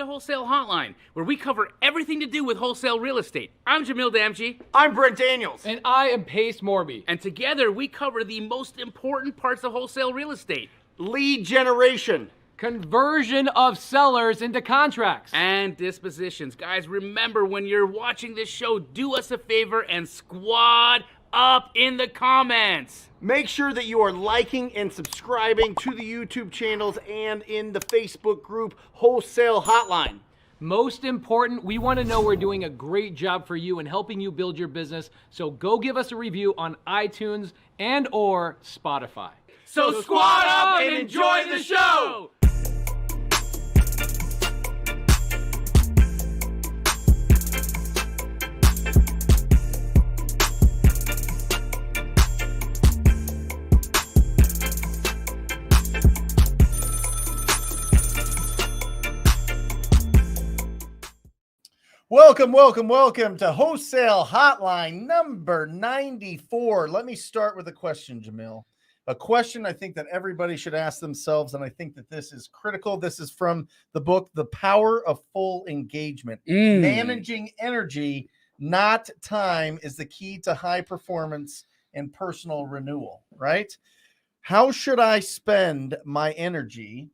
to Wholesale Hotline, where we cover everything to do with wholesale real estate. I'm Jamil Damji. I'm Brent Daniels. And I am Pace Morby. And together we cover the most important parts of wholesale real estate. Lead generation. Conversion of sellers into contracts. And dispositions. Guys, remember when you're watching this show, do us a favor and squad up in the comments. Make sure that you are liking and subscribing to the YouTube channels and in the Facebook group Wholesale Hotline. Most important, we want to know we're doing a great job for you and helping you build your business. So go give us a review on iTunes and or Spotify. So squad up and enjoy the show! Welcome to Wholesale Hotline number 94. Let me start with a question, Jamil. A question I think that everybody should ask themselves, and I think that this is critical. This is from the book, The Power of Full Engagement. Managing energy, not time, is the key to high performance and personal renewal, right? How should I spend my energy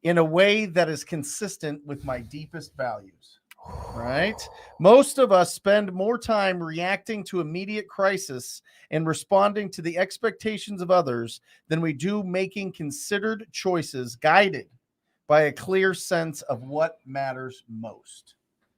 in a way that is consistent with my deepest values? Right? Most of us spend more time reacting to immediate crisis and responding to the expectations of others than we do making considered choices guided by a clear sense of what matters most.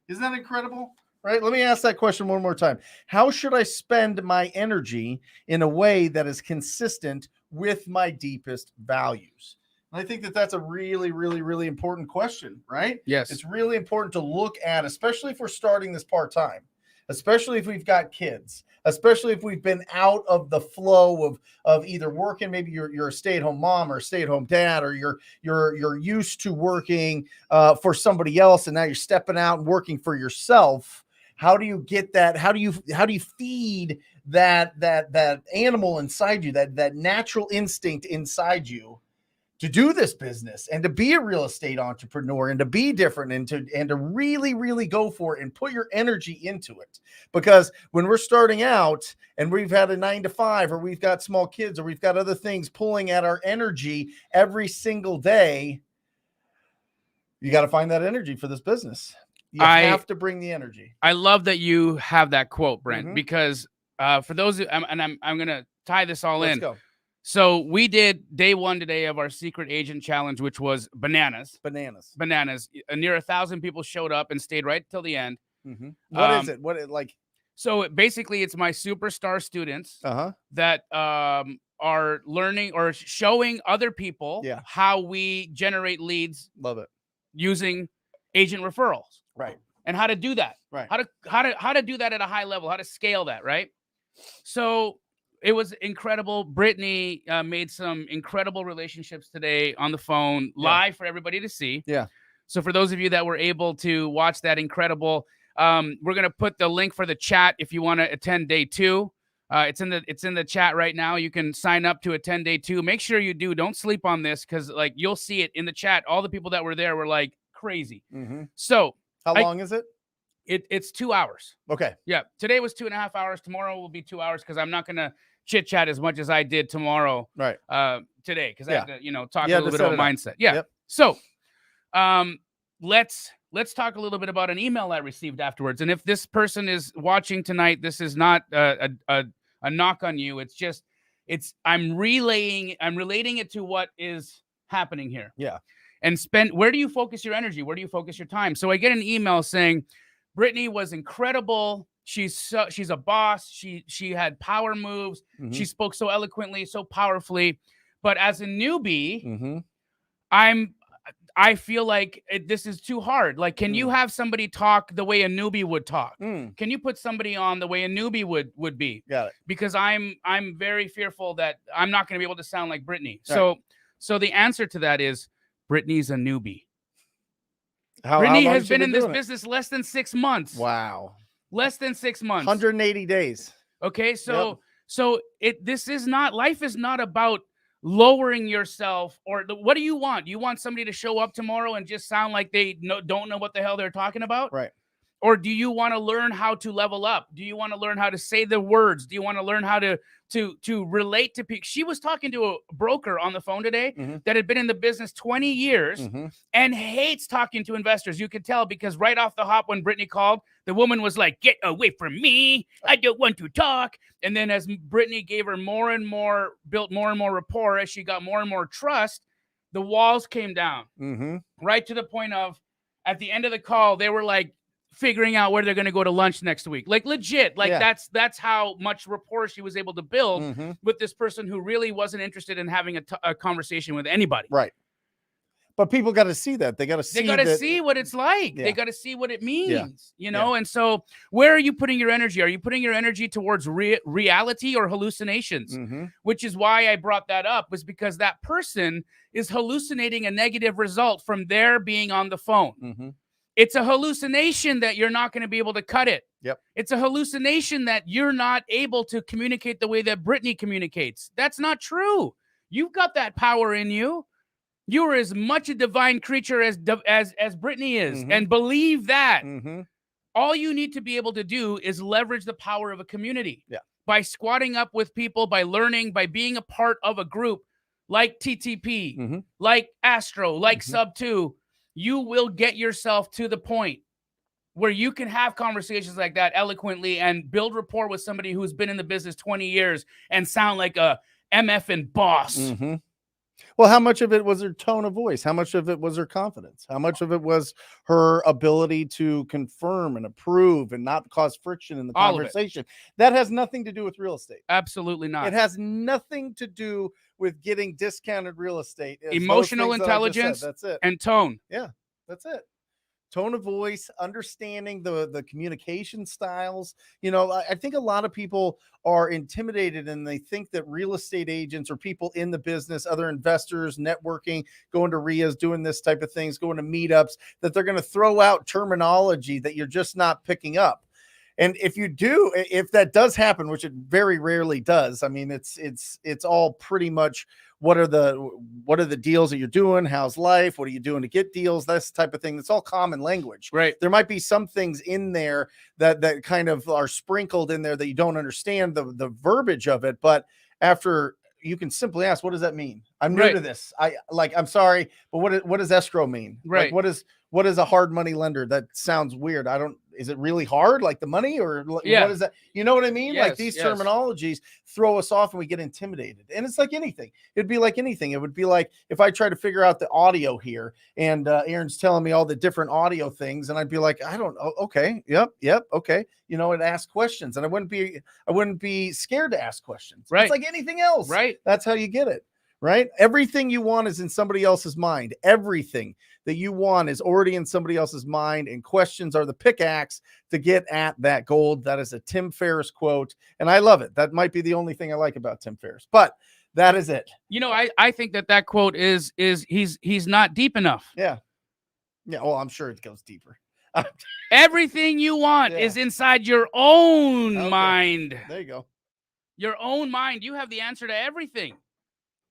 Isn't that incredible? Right? Let me ask that question one more time. How should I spend my energy in a way that is consistent with my deepest values? I think that that's a really, really, really important question, right? Yes. It's really important to look at, especially if we're starting this part-time, especially if we've got kids, especially if we've been out of the flow of either working, maybe you're a stay-at-home mom or a stay-at-home dad, or you're used to working for somebody else, and now you're stepping out and working for yourself. How do you get that? How do you feed that animal inside you, that natural instinct inside you, to do this business and to be a real estate entrepreneur and to be different and to really, really go for it and put your energy into it? Because when we're starting out and we've had a 9-to-5, or we've got small kids, or we've got other things pulling at our energy every single day, you got to find that energy for this business. You have to bring the energy. I love that you have that quote, Brent, because for those I'm going to tie this all in. Let's go. So we did day one today of our secret agent challenge, which was bananas. Near 1,000 people showed up and stayed right till the end. What is it? So basically, it's my superstar students that are learning or showing other people how we generate leads. Love it. Using agent referrals. Right. And how to do that. Right. How to do that at a high level, how to scale that, right? So it was incredible. Brittany made some incredible relationships today on the phone, live for everybody to see. Yeah. So for those of you that were able to watch that incredible, we're going to put the link for the chat if you want to attend day 2. It's in the chat right now. You can sign up to attend day 2. Make sure you do. Don't sleep on this, because like you'll see it in the chat. All the people that were there were like crazy. So how long is it? It's 2 hours. Okay. Yeah. Today was 2.5 hours. Tomorrow will be 2 hours, because I'm not going to chit chat as much as I did tomorrow. Right. Today, because I have to, talk a little bit about mindset. Yeah. Yep. So, let's talk a little bit about an email I received afterwards. And if this person is watching tonight, this is not a knock on you. It's just, I'm relating it to what is happening here. Yeah. And where do you focus your energy? Where do you focus your time? So I get an email saying, Brittany was incredible. She's a boss. She had power moves. She spoke so eloquently, so powerfully. But as a newbie, I feel like this is too hard. Like, can you have somebody talk the way a newbie would talk? Can you put somebody on the way a newbie would be? Got it. Because I'm very fearful that I'm not going to be able to sound like Brittany. Right. So the answer to that is Brittany's a newbie. Brittany has been in this business less than 6 months. Wow. Less than 6 months. 180 days. Okay, so life is not about lowering yourself, or what do you want? You want somebody to show up tomorrow and just sound like they don't know what the hell they're talking about? Right. Or do you want to learn how to level up? Do you want to learn how to say the words? Do you want to learn how to relate to people? She was talking to a broker on the phone today that had been in the business 20 years and hates talking to investors. You could tell, because right off the hop when Brittany called, the woman was like, "Get away from me. I don't want to talk." And then as Brittany gave her built more and more rapport, as she got more and more trust, the walls came down. Right to the point of, at the end of the call, they were like, figuring out where they're going to go to lunch next week. Like, legit. Like, that's how much rapport she was able to build with this person who really wasn't interested in having a conversation with anybody. Right. But people got to see that. They got to see what it's like. They got to see what it means, you know? And so where are you putting your energy? Are you putting your energy towards reality or hallucinations? Which is why I brought that up, was because that person is hallucinating a negative result from their being on the phone. It's a hallucination that you're not going to be able to cut it. It's a hallucination that you're not able to communicate the way that Brittany communicates. That's not true. You've got that power in you. You are as much a divine creature as Brittany is, and believe that. All you need to be able to do is leverage the power of a community by squatting up with people, by learning, by being a part of a group like TTP, like Astro, like Sub2. You will get yourself to the point where you can have conversations like that eloquently and build rapport with somebody who's been in the business 20 years and sound like a MFing boss. Well, how much of it was her tone of voice? How much of it was her confidence? How much of it was her ability to confirm and approve and not cause friction in the conversation? That has nothing to do with real estate. Absolutely not. It has nothing to do with getting discounted real estate. Emotional intelligence, that's it. And tone. Yeah, that's it. Tone of voice, understanding the communication styles. You know, I think a lot of people are intimidated and they think that real estate agents or people in the business, other investors, networking, going to RIAs, doing this type of things, going to meetups, that they're going to throw out terminology that you're just not picking up. And if you do, if that does happen, which it very rarely does, I mean, it's all pretty much what are the deals that you're doing? How's life? What are you doing to get deals? That's the type of thing. That's all common language. Right. There might be some things in there that kind of are sprinkled in there that you don't understand the verbiage of it. But after, you can simply ask, what does that mean? I'm new to this. I'm sorry, but what does escrow mean? Right. Like, what is a hard money lender? That sounds weird. Is it really hard? Like the money, or what is that? You know what I mean? Yes, like these terminologies throw us off and we get intimidated. And it's like anything. It'd be like anything. It would be like if I try to figure out the audio here and Aaron's telling me all the different audio things. And I'd be like, I don't know. Okay. Yep. Okay. You know, and ask questions. And I wouldn't be scared to ask questions. Right. It's like anything else. Right. That's how you get it. Right. Everything you want is in somebody else's mind. Everything that you want is already in somebody else's mind, and questions are the pickaxe to get at that gold. That is a Tim Ferriss quote, and I love it. That might be the only thing I like about Tim Ferriss, but that is it. You know, I think that quote is he's not deep enough. Yeah. Well, I'm sure it goes deeper. Everything you want is inside your own mind. There you go. Your own mind. You have the answer to everything.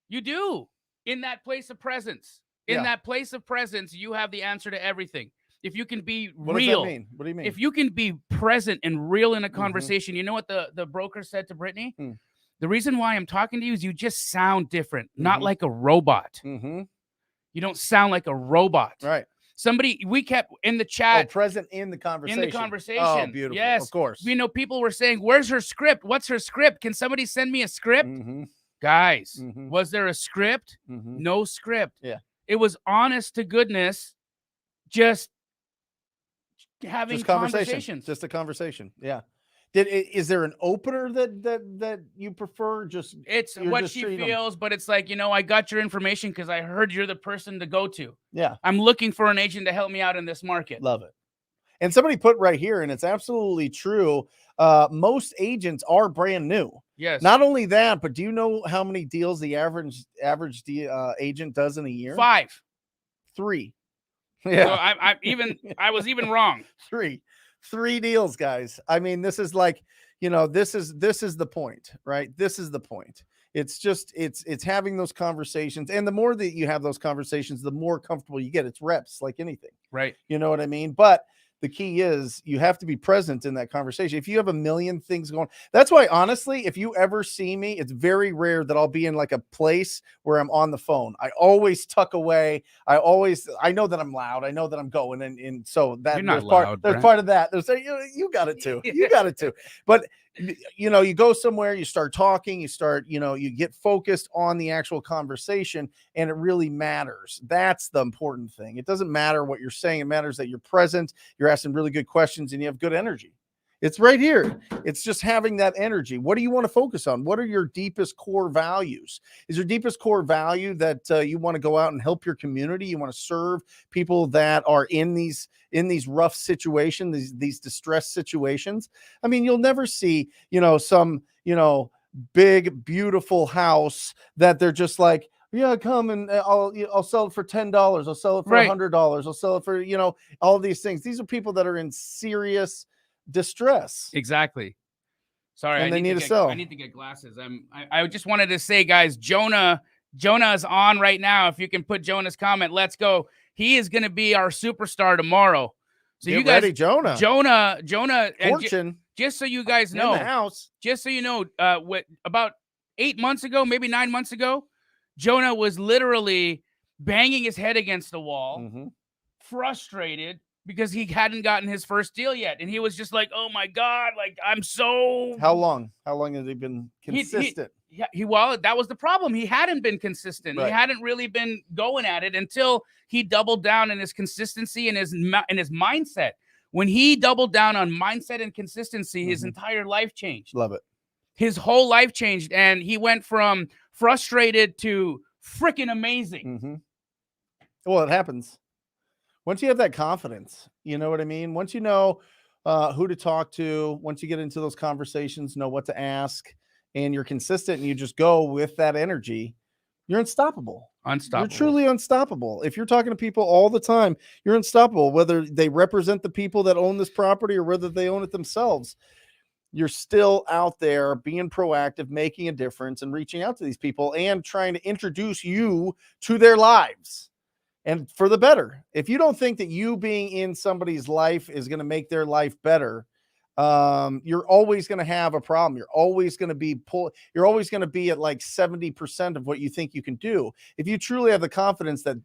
You do. In that place of presence. In that place of presence, you have the answer to everything. If you can be real. What does that mean? What do you mean? If you can be present and real in a conversation, you know what the broker said to Brittany? The reason why I'm talking to you is you just sound different, not like a robot. You don't sound like a robot. Right. We kept in the chat. Present in the conversation. In the conversation. Oh, beautiful. Yes. Of course. You know, people were saying, where's her script? What's her script? Can somebody send me a script? Guys, was there a script? No script. Yeah. It was honest to goodness, just having conversations. Just a conversation. Yeah. Is there an opener that you prefer? It's what she feels, but it's like, you know, I got your information because I heard you're the person to go to. Yeah. I'm looking for an agent to help me out in this market. Love it. And somebody put right here, and it's absolutely true. Most agents are brand new. Yes. Not only that, but do you know how many deals the average agent does in a year? 5. 3. Yeah. So I was even wrong. 3 deals, guys. I mean, this is like, you know, this is the point, right? This is the point. It's just, it's having those conversations. And the more that you have those conversations, the more comfortable you get. It's reps like anything. Right. You know what I mean? But the key is you have to be present in that conversation. If you have a million things going, that's why, honestly, if you ever see me, it's very rare that I'll be in like a place where I'm on the phone. I always tuck away. I know that I'm loud. I know that I'm going. And so that You're not there's part, loud, there's Brent. part of that. There's, you got it too. You got it too. But you know, you go somewhere, you start talking, you get focused on the actual conversation, and it really matters. That's the important thing. It doesn't matter what you're saying. It matters that you're present, you're asking really good questions, and you have good energy. It's right here. It's just having that energy. What do you want to focus on? What are your deepest core values? Is your deepest core value that you want to go out and help your community? You want to serve people that are in these rough situations, these distressed situations? I mean, you'll never see, some, big, beautiful house that they're just like, yeah, come and I'll sell it for $10. I'll sell it for $100. I'll sell it for, all of these things. These are people that are in serious distress. Exactly. Sorry, and I need to sell. I need to get glasses. I just wanted to say, guys, Jonah is on right now. If you can put Jonah's comment, let's go. He is going to be our superstar tomorrow. So Get you guys, ready, Jonah, Fortune. Just so you guys know, in the house. Just so you know, about 8 months ago, maybe 9 months ago, Jonah was literally banging his head against the wall, frustrated because he hadn't gotten his first deal yet. And he was just like, oh my God, like I'm so. How long has he been consistent? Well, that was the problem. He hadn't been consistent. Right. He hadn't really been going at it until he doubled down in his consistency and his mindset. When he doubled down on mindset and consistency, his entire life changed. Love it. His whole life changed. And he went from frustrated to freaking amazing. Well, it happens. Once you have that confidence, you know what I mean? Once you know who to talk to, once you get into those conversations, know what to ask, and you're consistent and you just go with that energy, you're unstoppable. You're truly unstoppable. If you're talking to people all the time, you're unstoppable, whether they represent the people that own this property or whether they own it themselves. You're still out there being proactive, making a difference, and reaching out to these people and trying to introduce you to their lives. And for the better. If you don't think that you being in somebody's life is going to make their life better, you're always going to have a problem. You're always going to be at like 70% of what you think you can do. If you truly have the confidence that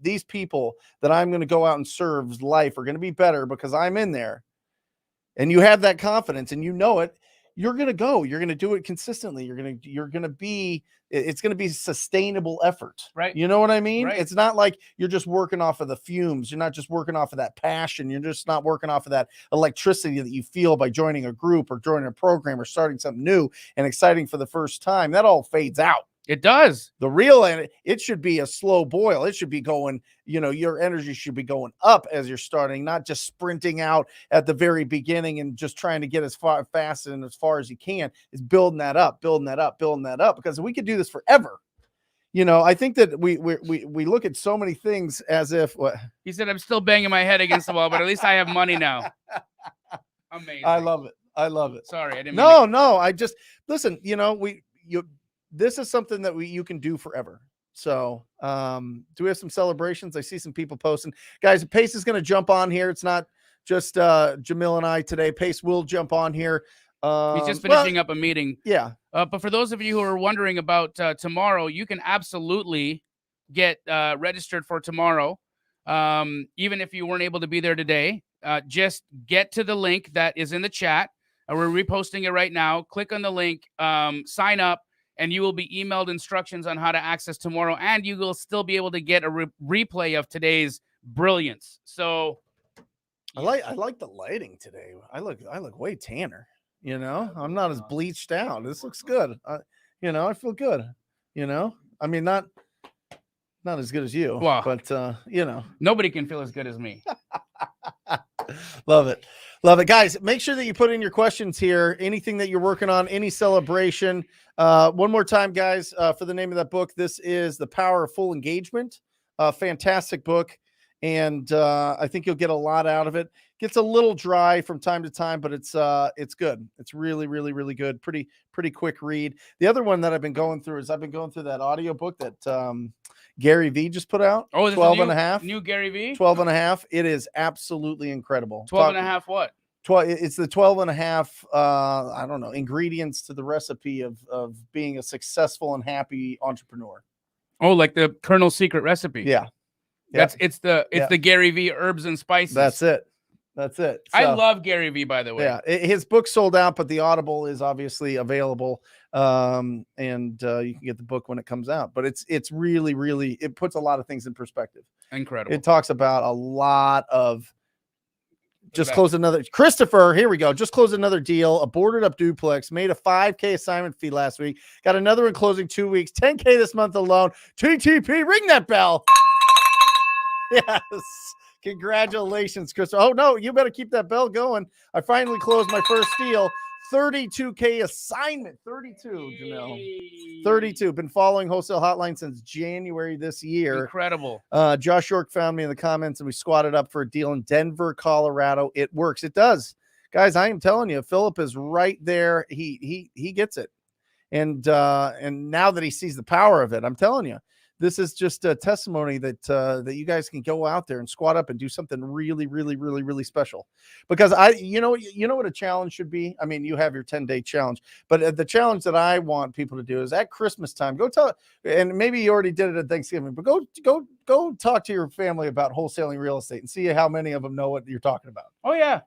these people that I'm going to go out and serve's life are going to be better because I'm in there, and you have that confidence and you know it, you're going to do it consistently. It's going to be a sustainable effort. Right. You know what I mean? Right. It's not like you're just working off of the fumes. You're not just working off of that passion. You're just not working off of that electricity that you feel by joining a group or joining a program or starting something new and exciting for the first time. That all fades out. It does. The real, it should be a slow boil. It should be going, your energy should be going up as you're starting, not just sprinting out at the very beginning and just trying to get as fast and as far as you can. It's building that up, because we could do this forever. I think that we look at so many things as if what he said, I'm still banging my head against the wall, but at least I have money now. Amazing. I love it. Sorry, I didn't. No. I just listen. This is something that you can do forever. So, do we have some celebrations? I see some people posting. Guys, Pace is going to jump on here. It's not just Jamil and I today. Pace will jump on here. He's just finishing up a meeting. Yeah. But for those of you who are wondering about tomorrow, you can absolutely get registered for tomorrow. Even if you weren't able to be there today, just get to the link that is in the chat. We're reposting it right now. Click on the link, sign up, and you will be emailed instructions on how to access tomorrow, and you will still be able to get a replay of today's brilliance. So I like the lighting today. I look way tanner. I'm not as bleached out. This looks good. I feel good. I mean, not as good as you, well, but nobody can feel as good as me. Love it, guys. Make sure that you put in your questions here. Anything that you're working on, any celebration. One more time, guys, for the name of that book. This is The Power of Full Engagement. Fantastic book, and I think you'll get a lot out of it. Gets a little dry from time to time, but it's good. It's really, really, really good. Pretty quick read. The other one that I've been going through that audiobook that Gary V just put out. Oh, this 12 is and a half. New Gary V? 12 and a half. It is absolutely incredible. 12 and a half what? 12, it's the 12 and a half, I don't know, ingredients to the recipe of being a successful and happy entrepreneur. Oh, like the Colonel's secret recipe. Yeah. It's the Gary V herbs and spices. That's it. So, I love Gary V, by the way. Yeah, his book sold out, but the Audible is obviously available. And you can get the book when it comes out. But it's really, really, it puts a lot of things in perspective. Incredible. It talks about a lot of close another Christopher. Here we go. Just closed another deal, a boarded up duplex, made a $5K assignment fee last week. Got another one closing 2 weeks, $10K this month alone. TTP, ring that bell. Yes. Congratulations, Christopher. Oh, no, you better keep that bell going. I finally closed my first deal. 32K assignment. 32, Jamil. 32. Been following Wholesale Hotline since January this year. Incredible. Josh York found me in the comments and we squatted up for a deal in Denver, Colorado. It works. It does. Guys, I am telling you, Philip is right there. He gets it. And now that he sees the power of it, I'm telling you, this is just a testimony that you guys can go out there and squat up and do something really, really, really, really special. Because you know what a challenge should be. I mean, you have your 10-day challenge, but the challenge that I want people to do is at Christmas time, go tell, and maybe you already did it at Thanksgiving, but go talk to your family about wholesaling real estate and see how many of them know what you're talking about. Oh yeah,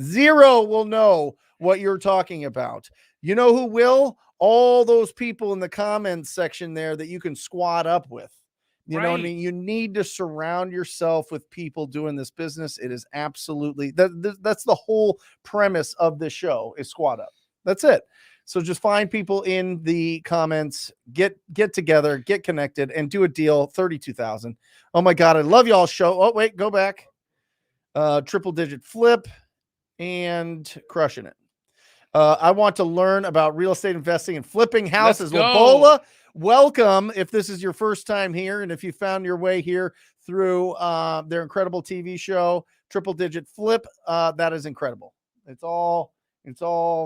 0 will know what you're talking about. You know who will? All those people in the comments section there that you can squat up with. You know what I mean? You need to surround yourself with people doing this business. It is absolutely, that's the whole premise of this show is squat up. That's it. So just find people in the comments, get together, get connected, and do a deal. 32,000. Oh my God, I love y'all's show. Oh wait, go back. Triple digit flip and crushing it. I want to learn about real estate investing and flipping houses. Bola, welcome. If this is your first time here, and if you found your way here through their incredible TV show, Triple Digit Flip, that is incredible. It's all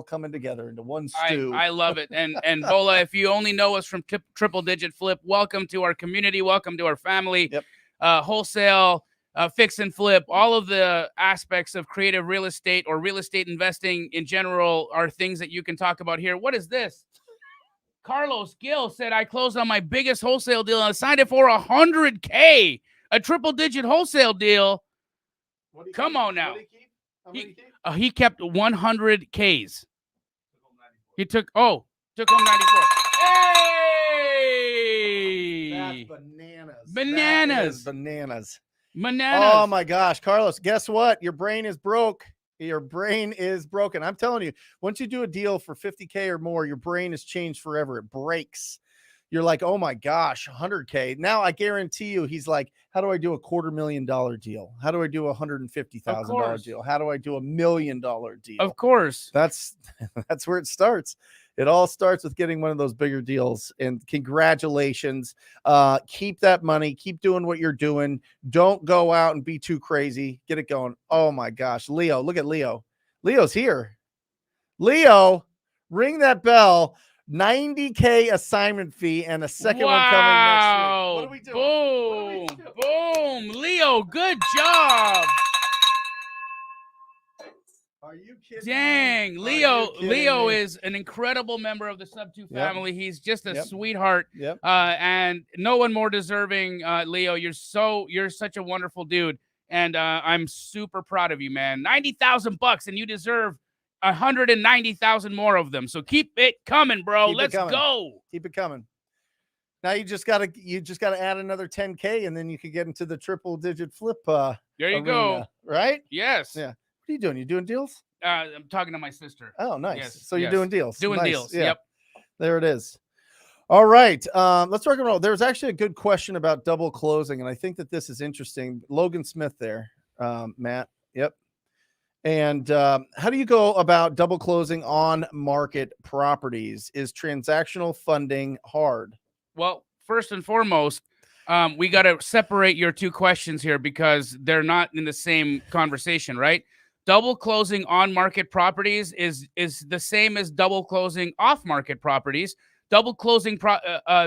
coming together into one stew. I love it. And Bola, if you only know us from Triple Digit Flip, welcome to our community. Welcome to our family. Yep. Wholesale. Fix and flip, all of the aspects of creative real estate or real estate investing in general are things that you can talk about here. What is this? Carlos Gill said, I closed on my biggest wholesale deal and I signed it for $100K, a triple digit wholesale deal. Come on now. He kept 100 Ks. He took home 94. Hey! That's bananas. Bananas. Bananas. Bananas. Oh my gosh, Carlos, guess what? Your brain is broke. Your brain is broken. I'm telling you, once you do a deal for 50K or more, your brain has changed forever. It breaks. You're like, oh my gosh, 100K. Now I guarantee you, he's like, how do I do a $250,000 deal? How do I do a $150,000 deal? How do I do $1 million deal? Of course. That's where it starts. It all starts with getting one of those bigger deals. And congratulations. Keep that money. Keep doing what you're doing. Don't go out and be too crazy. Get it going. Oh my gosh. Leo, look at Leo. Leo's here. Leo, ring that bell. 90K assignment fee and a second one coming next week. What are we doing? Boom. Leo, good job. Are you kidding? Dang, Leo is an incredible member of the Sub2 family. Yep. He's just a sweetheart. Yep. And no one more deserving, Leo. You're such a wonderful dude. And I'm super proud of you, man. $90,000 and you deserve 190,000 more of them. So keep it coming, bro. Let's go. Keep it coming. Now you just gotta add another 10K and then you can get into the triple digit flip. There you go. Right? Yes. Yeah. What are you doing? You doing deals? I'm talking to my sister. Oh, nice. Yes, so you're doing deals. Doing nice. deals. Yeah. Yep. There it is. All right. Let's talk about, there's actually a good question about double closing. And I think that this is interesting. Logan Smith there, Matt. Yep. And how do you go about double closing on market properties? Is transactional funding hard? Well, first and foremost, we got to separate your two questions here because they're not in the same conversation, right? Double closing on market properties is the same as double closing off market properties. Double closing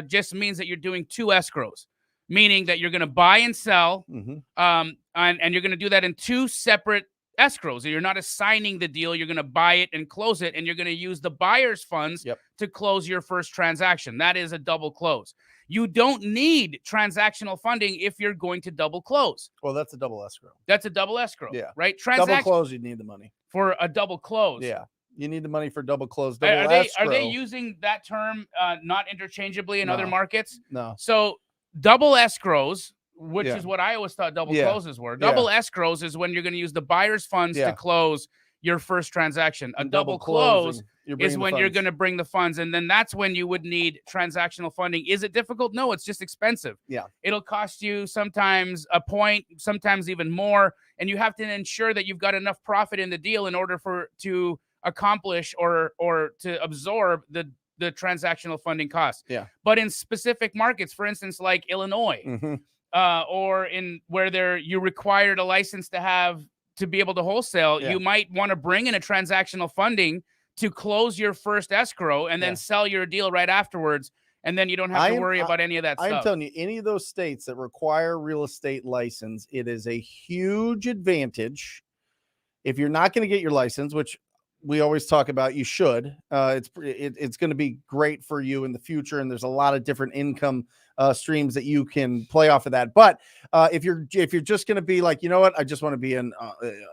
just means that you're doing 2 escrows, meaning that you're going to buy and sell, and you're going to do that in 2 separate escrows. You're not assigning the deal. You're going to buy it and close it, and you're going to use the buyer's funds to close your first transaction. That is a double close. You don't need transactional funding if you're going to double close. Well, that's a double escrow. That's a double escrow. Yeah. Right? Double close, you need the money. For a double close. Yeah. You need the money for double close. Are they using that term not interchangeably in other markets? No. So double escrows, which is what I always thought double closes were. Double escrows is when you're going to use the buyer's funds to close your first transaction. A double close is when you're going to bring the funds, and then that's when you would need transactional funding. Is it difficult? No, it's just expensive. Yeah. It'll cost you sometimes a point, sometimes even more, and you have to ensure that you've got enough profit in the deal in order to accomplish or to absorb the transactional funding costs. Yeah. But in specific markets, for instance, like Illinois, or in where you required a license to be able to wholesale, you might want to bring in a transactional funding to close your first escrow and then sell your deal right afterwards. And then you don't have to worry about any of that stuff. I'm telling you, any of those states that require real estate license, it is a huge advantage. If you're not going to get your license, which we always talk about, you should, it's going to be great for you in the future. And there's a lot of different income streams that you can play off of that. But if you're just going to be like, you know what, I just want to be a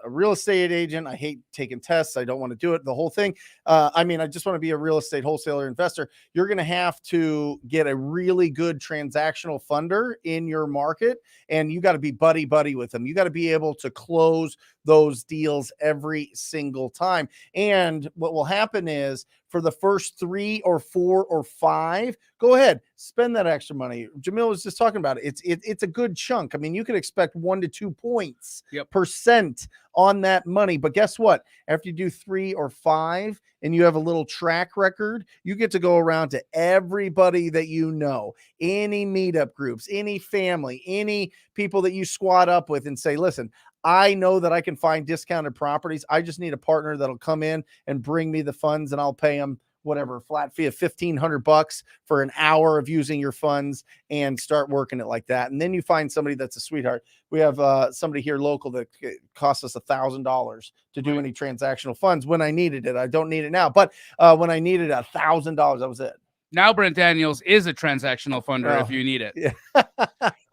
real estate agent. I hate taking tests. I don't want to do it. The whole thing. I just want to be a real estate wholesaler investor. You're going to have to get a really good transactional funder in your market. And you got to be buddy with them. You got to be able to close those deals every single time. And what will happen is, for the first 3 or 4 or 5, go ahead, spend that extra money. Jamil was just talking about it. It's a good chunk. I mean, you can expect 1 to 2 points % on that money. But guess what? After you do 3 or 5 and you have a little track record, you get to go around to everybody that you know, any meetup groups, any family, any people that you squat up with, and say, listen, I know that I can find discounted properties. I just need a partner that'll come in and bring me the funds, and I'll pay them whatever flat fee of $1,500 for an hour of using your funds, and start working it like that. And then you find somebody that's a sweetheart. We have somebody here local that cost us $1,000 to do any transactional funds when I needed it. I don't need it now, but when I needed $1,000, that was it. Now Brent Daniels is a transactional funder if you need it. Yeah.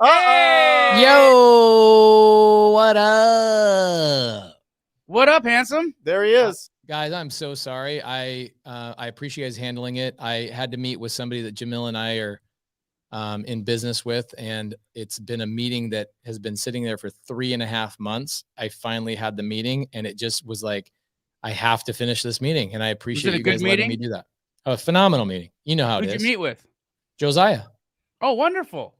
Hey! Yo, what up? What up, handsome? There he is. Guys, I'm so sorry. I appreciate you guys handling it. I had to meet with somebody that Jamil and I are in business with, and it's been a meeting that has been sitting there for 3.5 months. I finally had the meeting, and it just was like, I have to finish this meeting, and I appreciate you guys letting me do that. A phenomenal meeting. You know how it is. Who'd you meet with? Josiah. Oh, wonderful.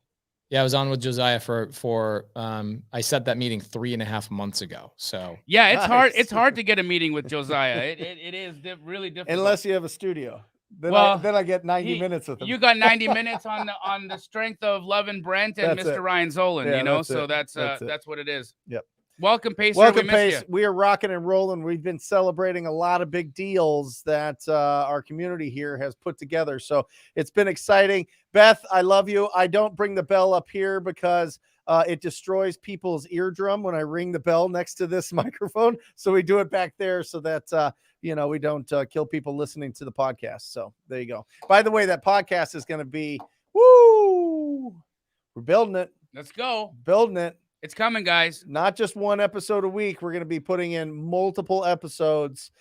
Yeah, I was on with Josiah for I set that meeting 3.5 months ago. So yeah, it's hard. It's hard to get a meeting with Josiah. It is really difficult. Unless you have a studio. Then I get 90 minutes with him. You got 90 minutes on the strength of Love and Brent and Mr. Ryan Zolan, yeah, you know? that's That's what it is. Yep. Welcome, Pacer. Welcome, we Pace. We are rocking and rolling. We've been celebrating a lot of big deals that our community here has put together. So it's been exciting. Beth, I love you. I don't bring the bell up here because it destroys people's eardrum when I ring the bell next to this microphone. So we do it back there so that, we don't kill people listening to the podcast. So there you go. By the way, that podcast is going to be, we're building it. Let's go. Building it. It's coming, guys. Not just one episode a week. We're going to be putting in multiple episodes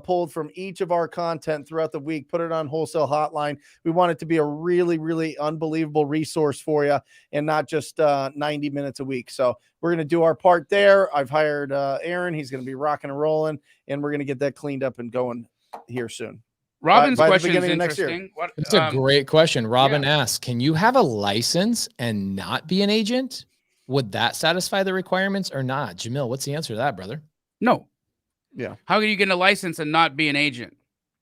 pulled from each of our content throughout the week. Put it on Wholesale Hotline. We want it to be a really, really unbelievable resource for you, and not just 90 minutes a week. So we're going to do our part there. I've hired Aaron. He's going to be rocking and rolling, and we're going to get that cleaned up and going here soon. Robin's by question is next year. interesting. It's a great question. Robin asks, can you have a license and not be an agent? Would that satisfy the requirements or not? Jamil, what's the answer to that, brother? No. Yeah. How can you get a license and not be an agent?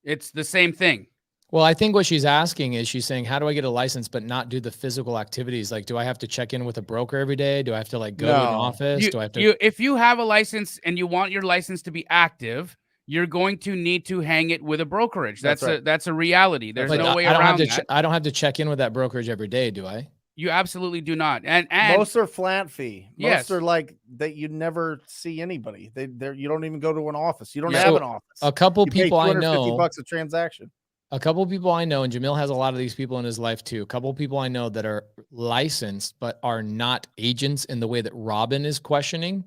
It's the same thing. Well, I think what she's asking is she's saying, how do I get a license but not do the physical activities? Like, do I have to check in with a broker every day? Do I have to like go to an office? Do I have to? If you have a license and you want your license to be active, you're going to need to hang it with a brokerage. That's a reality. There's no way around that. I don't have to check in with that brokerage every day, do I? You absolutely do not. And most are flat fee. Yes. Most are like that. You never see anybody. You don't even go to an office. You don't have an office. A couple people I know, $250 a transaction. A couple people I know, and Jamil has a lot of these people in his life too. A couple people I know that are licensed, but are not agents in the way that Robin is questioning.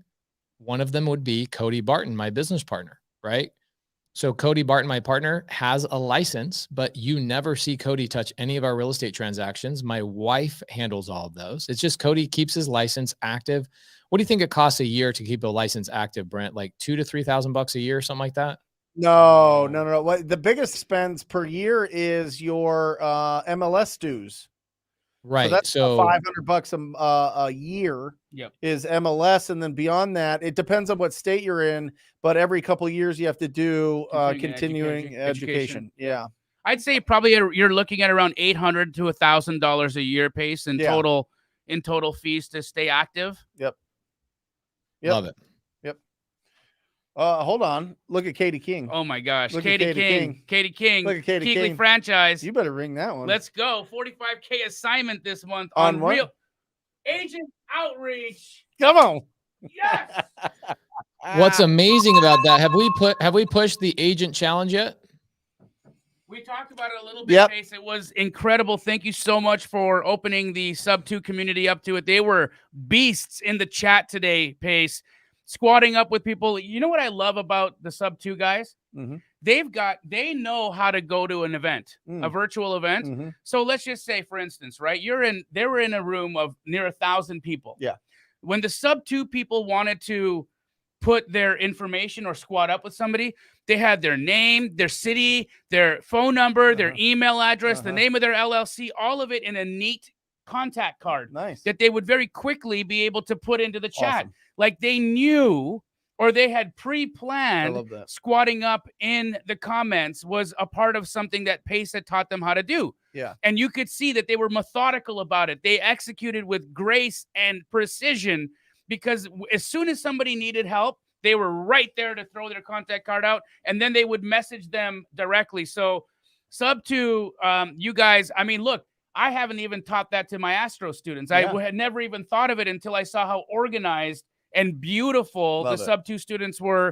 One of them would be Cody Barton, my business partner, right? So Cody Barton, my partner, has a license, but you never see Cody touch any of our real estate transactions. My wife handles all of those. It's just Cody keeps his license active. What do you think it costs a year to keep a license active, Brent? Like $2,000 to $3,000 a year, or something like that? No. What the biggest spends per year is your MLS dues. Right. So that's $500 a year. Yep. Is MLS, and then beyond that, it depends on what state you're in. But every couple of years, you have to do continuing education. Yeah, I'd say probably you're looking at around $800 to $1,000 a year pace in total fees to stay active. Yep. Love it. Yep. Hold on. Look at Katie King. Oh my gosh, Look Katie at King. Katie King. Look at Katie Keegley King. franchise. You better ring that one. Let's go. 45K assignment this month on real what? agent outreach. Come on. Yes. What's amazing about that? Have we pushed the agent challenge yet? We talked about it a little bit, Pace. It was incredible. Thank you so much for opening the Sub2 community up to it. They were beasts in the chat today, Pace, squatting up with people. You know what I love about the Sub2 guys? Mm-hmm. They know how to go to an event, a virtual event. Mm-hmm. So let's just say, for instance, right? They were in a room of near 1,000 people. Yeah. When the Sub2 people wanted to put their information or squat up with somebody, they had their name, their city, their phone number, their email address, the name of their LLC, all of it in a neat contact card. Nice. That they would very quickly be able to put into the chat. Awesome. Like they knew, or they had pre-planned squatting up in the comments was a part of something that Pace had taught them how to do. Yeah. And you could see that they were methodical about it. They executed with grace and precision, because as soon as somebody needed help, they were right there to throw their contact card out, and then they would message them directly. So Sub2, you guys, I mean, look, I haven't even taught that to my Astro students. I had never even thought of it until I saw how organized and beautiful the Sub2 students were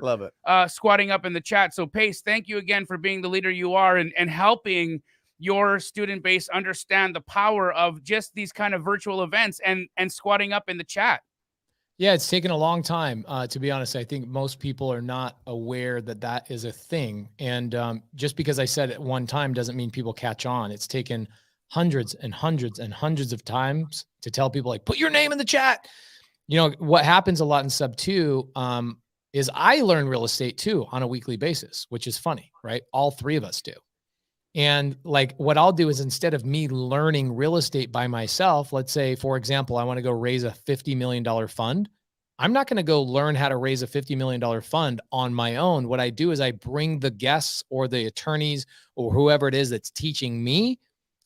squatting up in the chat. So Pace, thank you again for being the leader you are and helping your student base understand the power of just these kind of virtual events and squatting up in the chat. Yeah, it's taken a long time. To be honest, I think most people are not aware that that is a thing. And just because I said it one time doesn't mean people catch on. It's taken hundreds and hundreds and hundreds of times to tell people, like, put your name in the chat. You know, what happens a lot in Sub2 is I learn real estate too on a weekly basis, which is funny, right? All three of us do. And like what I'll do is, instead of me learning real estate by myself, let's say, for example, I want to go raise a $50 million fund. I'm not going to go learn how to raise a $50 million fund on my own. What I do is I bring the guests or the attorneys or whoever it is that's teaching me,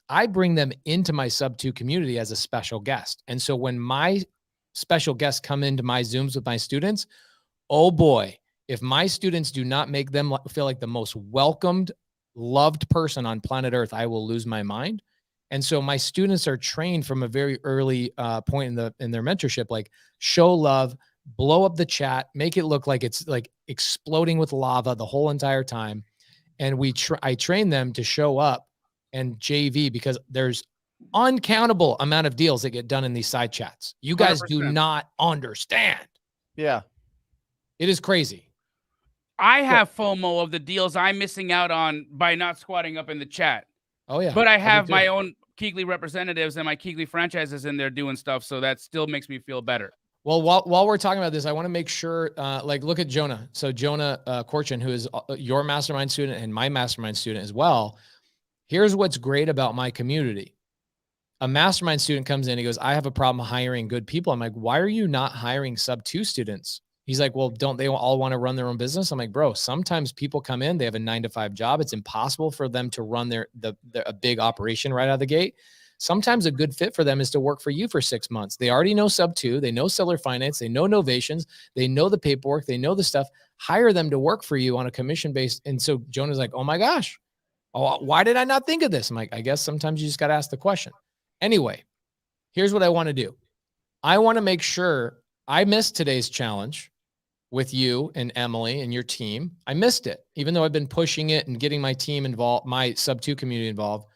I bring them into my Sub2 community as a special guest. And so when my special guests come into my Zooms with my students, oh boy, if my students do not make them feel like the most welcomed, loved person on planet Earth, I will lose my mind. And so my students are trained from a very early point in their mentorship, like show love, blow up the chat, make it look like it's like exploding with lava the whole entire time. And I train them to show up and JV, because there's uncountable amount of deals that get done in these side chats. You guys 100%. Do not understand. Yeah. It is crazy. I have FOMO of the deals I'm missing out on by not squatting up in the chat. Oh yeah. But I have my own Keegley representatives and my Keegley franchises in there doing stuff. So that still makes me feel better. Well, while we're talking about this, I want to make sure, like, look at Jonah. So Jonah Korchin, who is your mastermind student and my mastermind student as well. Here's what's great about my community. A mastermind student comes in, he goes, I have a problem hiring good people. I'm like, why are you not hiring Sub2 students? He's like, well, don't they all want to run their own business? I'm like, bro, sometimes people come in, they have a 9-to-5 job. It's impossible for them to run a big operation right out of the gate. Sometimes a good fit for them is to work for you for 6 months. They already know Sub2, they know seller finance, they know novations, they know the paperwork, they know the stuff. Hire them to work for you on a commission base. And so Jonah's like, oh my gosh, why did I not think of this? I'm like, I guess sometimes you just got to ask the question. Anyway, here's what I want to do. I want to make sure I missed today's challenge with you and Emily and your team. I missed it, even though I've been pushing it and getting my team involved, my Sub2 community involved.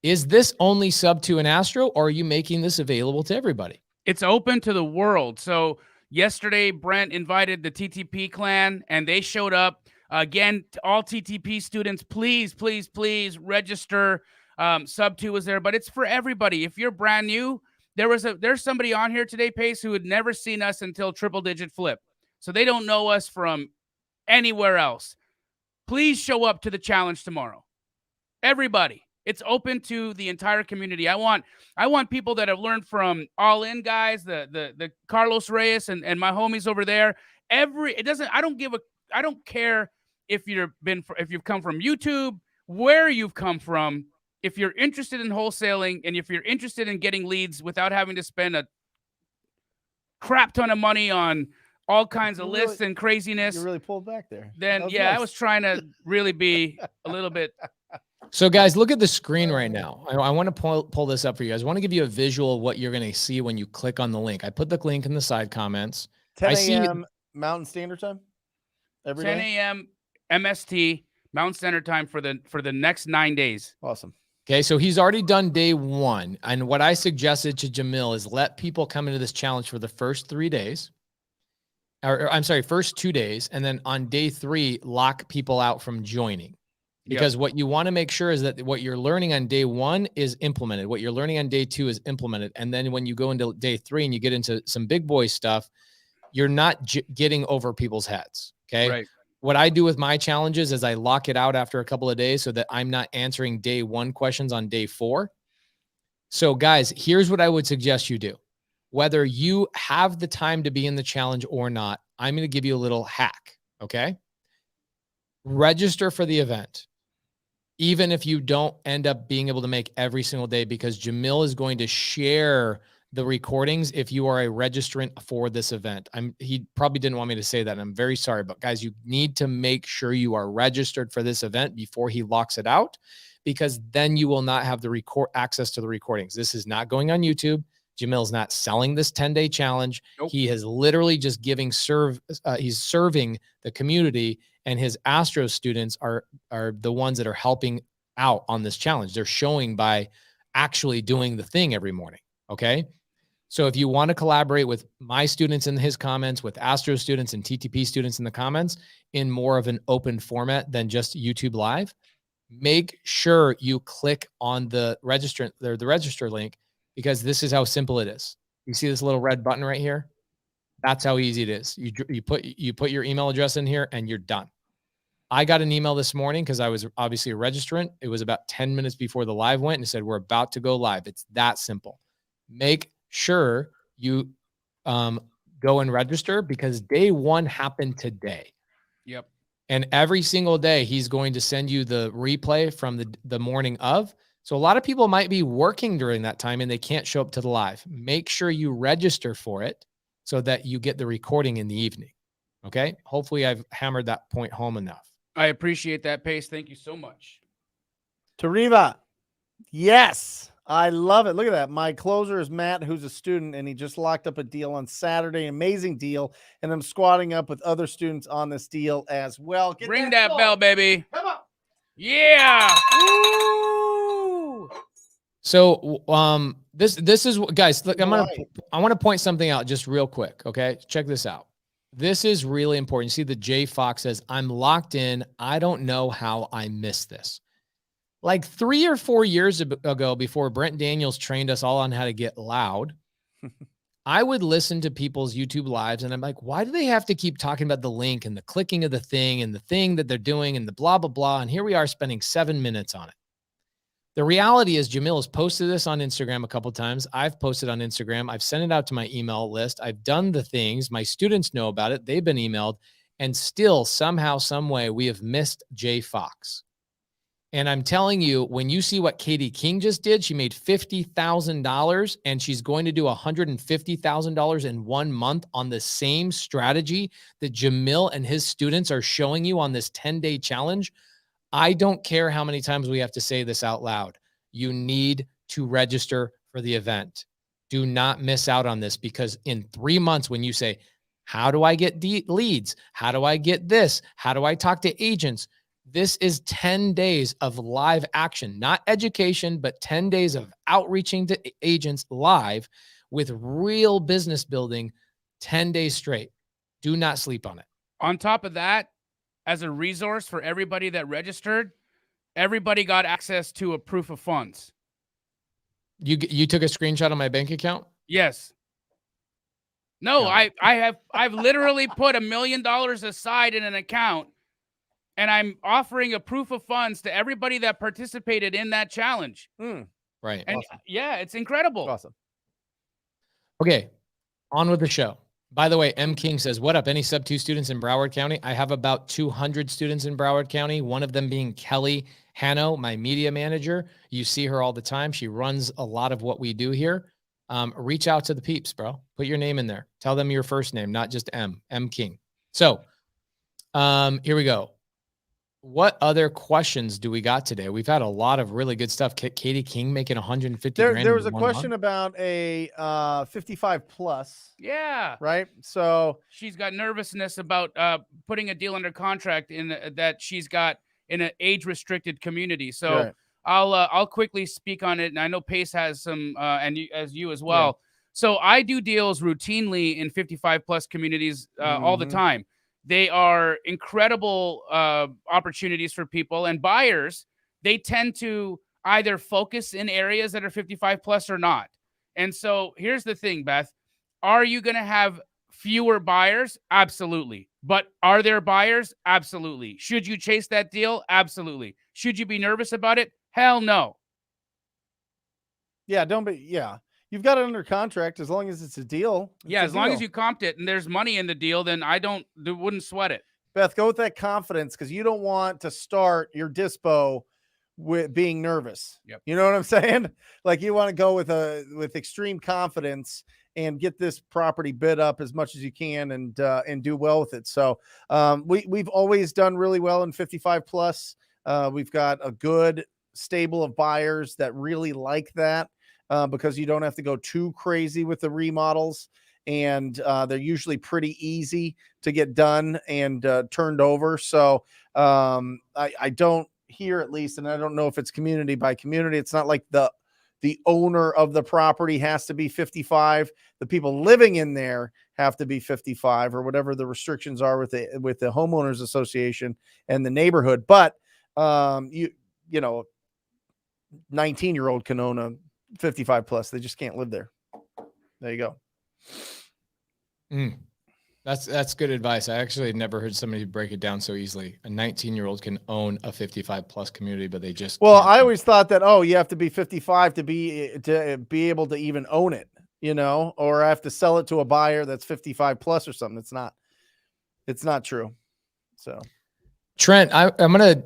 Is this only Sub2 and Astro, or are you making this available to everybody? It's open to the world. So yesterday, Brent invited the TTP clan, and they showed up. Again, all TTP students, please, please, please register. Sub2 was there, but it's for everybody. If you're brand new, there's somebody on here today, Pace, who had never seen us until Triple Digit Flip. So they don't know us from anywhere else. Please show up to the challenge tomorrow. Everybody. It's open to the entire community. I want people that have learned from All In guys, the Carlos Reyes and my homies over there. I don't care if you've come from YouTube, where you've come from. If you're interested in wholesaling and if you're interested in getting leads without having to spend a crap ton of money on all kinds of lists and craziness. You really pulled back there. Then yeah, nice. I was trying to really be a little bit. So guys, look at the screen right now. I want to pull this up for you guys. I want to give you a visual of what you're going to see when you click on the link. I put the link in the side comments. 10 a.m. Mountain Standard Time? Every 10 a.m. MST Mountain Standard Time for the next 9 days. Awesome. Okay, so he's already done day 1. And what I suggested to Jamil is let people come into this challenge for the first 3 days. Or I'm sorry, first 2 days. And then on day 3, lock people out from joining. Because what you want to make sure is that what you're learning on day 1 is implemented. What you're learning on day 2 is implemented. And then when you go into day 3 and you get into some big boy stuff, you're not getting over people's heads. Okay. Right. What I do with my challenges is I lock it out after a couple of days so that I'm not answering day 1 questions on day 4. So guys, here's what I would suggest you do. Whether you have the time to be in the challenge or not, I'm going to give you a little hack. Okay. Register for the event. Even if you don't end up being able to make every single day, because Jamil is going to share the recordings if you are a registrant for this event. He probably didn't want me to say that, and I'm very sorry, but guys, you need to make sure you are registered for this event before he locks it out, because then you will not have the access to the recordings. This is not going on YouTube. Jamil's not selling this 10-day challenge. Nope. He is literally just he's serving the community, and his Astro students are the ones that are helping out on this challenge. They're showing by actually doing the thing every morning. Okay. So if you want to collaborate with my students in his comments, with Astro students and TTP students in the comments in more of an open format than just YouTube Live, make sure you click on the register link, because this is how simple it is. You see this little red button right here? That's how easy it is. You put your email address in here and you're done. I got an email this morning because I was obviously a registrant. It was about 10 minutes before the live went and it said, we're about to go live. It's that simple. Make sure you go and register, because day 1 happened today. Yep. And every single day he's going to send you the replay from the morning of. So a lot of people might be working during that time and they can't show up to the live. Make sure you register for it so that you get the recording in the evening. Okay. Hopefully I've hammered that point home enough. I appreciate that, Pace. Thank you so much. Tariva. Yes. I love it. Look at that. My closer is Matt, who's a student, and he just locked up a deal on Saturday. Amazing deal. And I'm squatting up with other students on this deal as well. Ring that bell, baby. Come on. Yeah. Woo! So this is guys, look, I want to point something out just real quick. Okay. Check this out. This is really important. You see the J Fox says, I'm locked in. I don't know how I missed this. Like 3 or 4 years ago, before Brent Daniels trained us all on how to get loud, I would listen to people's YouTube lives and I'm like, why do they have to keep talking about the link and the clicking of the thing and the thing that they're doing and the blah, blah, blah. And here we are spending 7 minutes on it. The reality is Jamil has posted this on Instagram a couple of times. I've posted on Instagram. I've sent it out to my email list. I've done the things. My students know about it. They've been emailed. And still, somehow, some way, we have missed Jay Fox. And I'm telling you, when you see what Katie King just did, she made $50,000 and she's going to do $150,000 in 1 month on the same strategy that Jamil and his students are showing you on this 10-day challenge. I don't care how many times we have to say this out loud. You need to register for the event. Do not miss out on this, because in 3 months, when you say, how do I get leads? How do I get this? How do I talk to agents? This is 10 days of live action, not education, but 10 days of outreaching to agents live with real business building, 10 days straight. Do not sleep on it. On top of that, as a resource for everybody that registered, everybody got access to a proof of funds. You took a screenshot of my bank account? Yes. No, I've literally put $1 million aside in an account, and I'm offering a proof of funds to everybody that participated in that challenge. Right. And Awesome. yeah, it's incredible. Awesome. Okay, on with the show. By the way, M. King says, what up? Any Sub2 students in Broward County? I have about 200 students in Broward County, one of them being Kelly Hanno, my media manager. You see her all the time. She runs a lot of what we do here. Reach out to the peeps, bro. Put your name in there. Tell them your first name, not just M King. So here we go. What other questions do we got today? We've had a lot of really good stuff. Katie King making 150 grand. There was a question about a 55 plus. Yeah. Right. So she's got nervousness about putting a deal under contract in that she's got in an age restricted community. So right. I'll quickly speak on it. And I know Pace has some, and you as well. Yeah. So I do deals routinely in 55 plus communities all the time. They are incredible opportunities for people, and buyers, they tend to either focus in areas that are 55 plus or not. And so here's the thing, Beth, are you going to have fewer buyers? Absolutely. But are there buyers? Absolutely. Should you chase that deal? Absolutely. Should you be nervous about it? Hell no. Yeah. Don't be. Yeah. You've got it under contract as long as it's a deal. Yeah, as long as you comped it and there's money in the deal, then wouldn't sweat it. Beth, go with that confidence, because you don't want to start your dispo with being nervous. Yep. You know what I'm saying? Like, you want to go with extreme confidence and get this property bid up as much as you can and do well with it. So we've always done really well in 55 plus. We've got a good stable of buyers that really like that. Because you don't have to go too crazy with the remodels, and they're usually pretty easy to get done and turned over. So I don't hear, at least, and I don't know if it's community by community. It's not like the owner of the property has to be 55. The people living in there have to be 55, or whatever the restrictions are with the homeowners association and the neighborhood. But you know, 19-year-old can own a 55 plus. They just can't live there. There you go. That's good advice. I actually had never heard somebody break it down so easily. A 19-year-old can own a 55 plus community, but they just can't. I always thought that, you have to be 55 to be able to even own it, you know, or I have to sell it to a buyer that's 55 plus or something. It's not true. So Trent, I'm gonna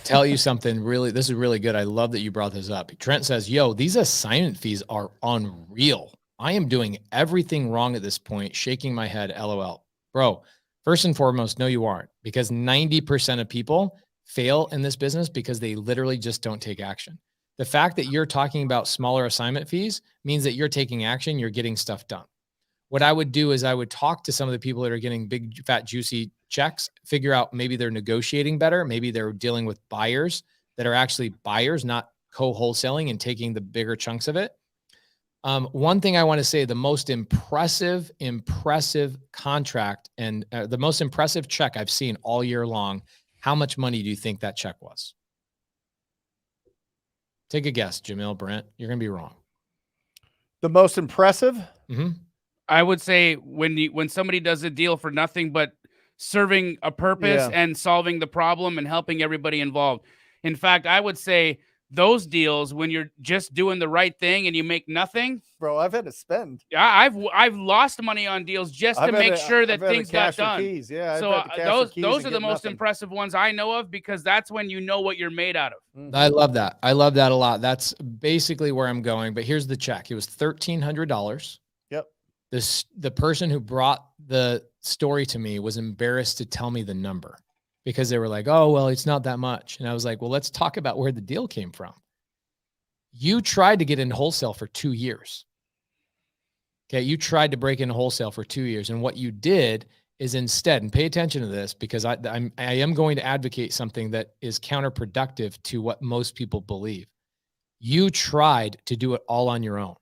tell you something this is really good. I love that you brought this up. Trent says, yo, these assignment fees are unreal. I am doing everything wrong at this point, shaking my head, LOL. Bro, first and foremost, no, you aren't, because 90% of people fail in this business because they literally just don't take action. The fact that you're talking about smaller assignment fees means that you're taking action, you're getting stuff done. What I would do is I would talk to some of the people that are getting big, fat, juicy checks, figure out maybe they're negotiating better. Maybe they're dealing with buyers that are actually buyers, not co-wholesaling and taking the bigger chunks of it. One thing I want to say, the most impressive contract and the most impressive check I've seen all year long. How much money do you think that check was? Take a guess, Jamil, Brent. You're going to be wrong. The most impressive? I would say when somebody does a deal for nothing but serving a purpose and solving the problem and helping everybody involved. In fact, I would say those deals when you're just doing the right thing and you make nothing. Bro, I've had to spend. Yeah, I've lost money on deals just to make sure that things got done. Keys. Yeah, So those are the most impressive ones I know of, because that's when you know what you're made out of. I love that. I love that a lot. That's basically where I'm going. But here's the check. It was $1,300. Yep. The person who brought the story to me was embarrassed to tell me the number, because they were like, oh, well, it's not that much. And I was like, well, let's talk about where the deal came from. You tried to get into wholesale for 2 years. Okay. You tried to break into wholesale for 2 years. And what you did is instead, and pay attention to this, because I am going to advocate something that is counterproductive to what most people believe. You tried to do it all on your own.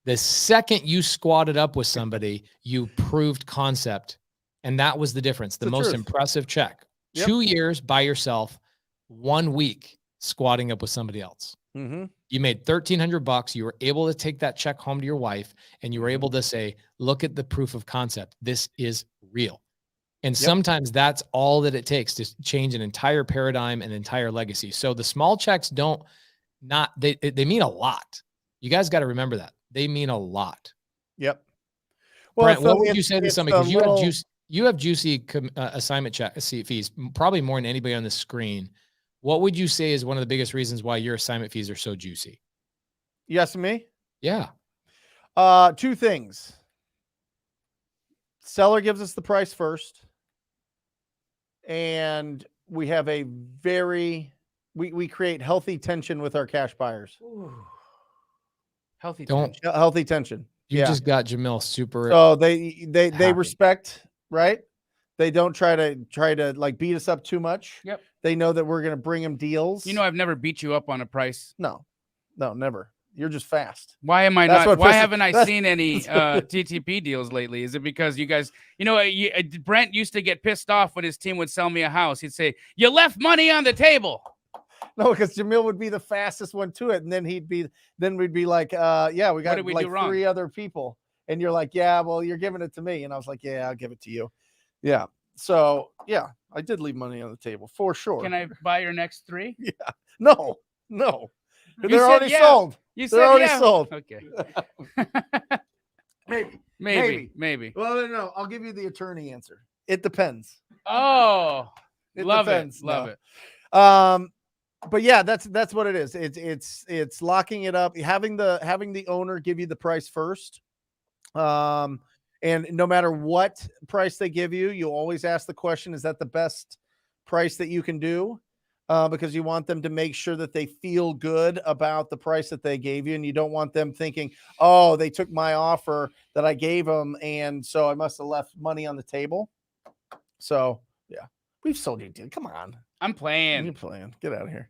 The second you squatted up with somebody, you proved concept. And that was the difference. The most impressive check. Yep. 2 years by yourself, 1 week squatting up with somebody else. Mm-hmm. You made $1,300. You were able to take that check home to your wife, and you were able to say, look at the proof of concept. This is real. And sometimes that's all that it takes to change an entire paradigm, an entire legacy. So the small checks they mean a lot. You guys got to remember that. They mean a lot. Yep. Well, Brent, what would you say to somebody? Because you have juicy assignment fees, probably more than anybody on the screen. What would you say is one of the biggest reasons why your assignment fees are so juicy? You asking me? Yeah. 2 things. Seller gives us the price first. And we have we create healthy tension with our cash buyers. Ooh. Healthy tension. You just got Jamil super. So they respect, right? They don't try to like beat us up too much. Yep. They know that we're going to bring them deals. You know, I've never beat you up on a price. No, never. You're just fast. Why am I not? Why haven't I seen any TTP deals lately? Is it because you guys, Brent used to get pissed off when his team would sell me a house. He'd say, you left money on the table. No, because Jamil would be the fastest one to it. And then we'd be like, yeah, we got like 3 other people. And you're like, yeah, well, you're giving it to me. And I was like, yeah, I'll give it to you. Yeah. So yeah, I did leave money on the table for sure. Can I buy your next 3? Yeah. No. They're already sold. They're already sold. Okay. Maybe. Well, no, I'll give you the attorney answer. It depends. Oh, it love depends. Love it. But yeah, that's what it is. It's locking it up, having the owner give you the price first. And no matter what price they give you, you always ask the question, is that the best price that you can do? Because you want them to make sure that they feel good about the price that they gave you. And you don't want them thinking, oh, they took my offer that I gave them, and so I must have left money on the table. So yeah, we've sold you, dude. Come on. I'm playing. You're playing. Get out of here.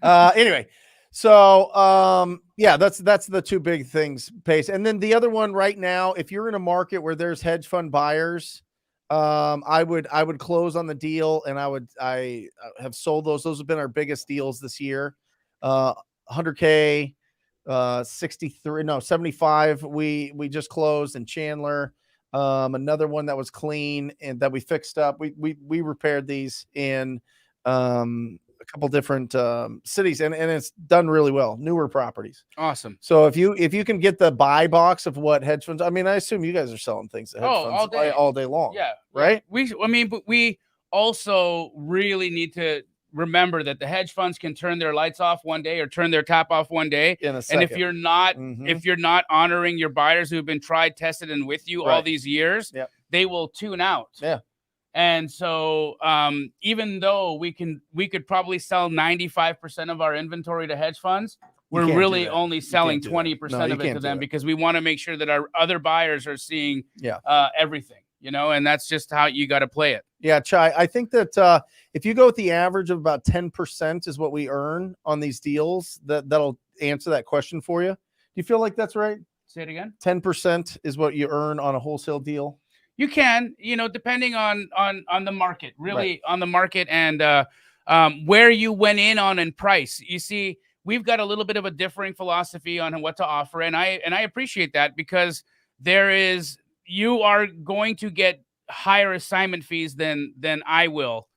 Anyway, so yeah, that's the 2 big things, Pace. And then the other one right now, if you're in a market where there's hedge fund buyers, I would close on the deal, and I have sold those. Those have been our biggest deals this year. 100K, 75. We just closed in Chandler. Another one that was clean and that we fixed up. We repaired these in a couple different cities, and it's done really well. Newer properties. Awesome. So if you can get the buy box of what hedge funds, I mean, I assume you guys are selling things that hedge funds all day long. Yeah. Right. But we also really need to remember that the hedge funds can turn their lights off one day or turn their tap off one day. In a second. And if you're not honoring your buyers who've been tried, tested, and with you all these years, they will tune out. Yeah. And so even though we could probably sell 95% of our inventory to hedge funds, we're really only selling 20% of it to them, because we want to make sure that our other buyers are seeing everything, and that's just how you got to play it. Yeah, Chai, I think that if you go with the average of about 10% is what we earn on these deals, that'll answer that question for you. Do you feel like that's right? Say it again. 10% is what you earn on a wholesale deal. You can, depending on the market, really on the market, and where you went in price. You see, we've got a little bit of a differing philosophy on what to offer, and I appreciate that, because you are going to get higher assignment fees than I will,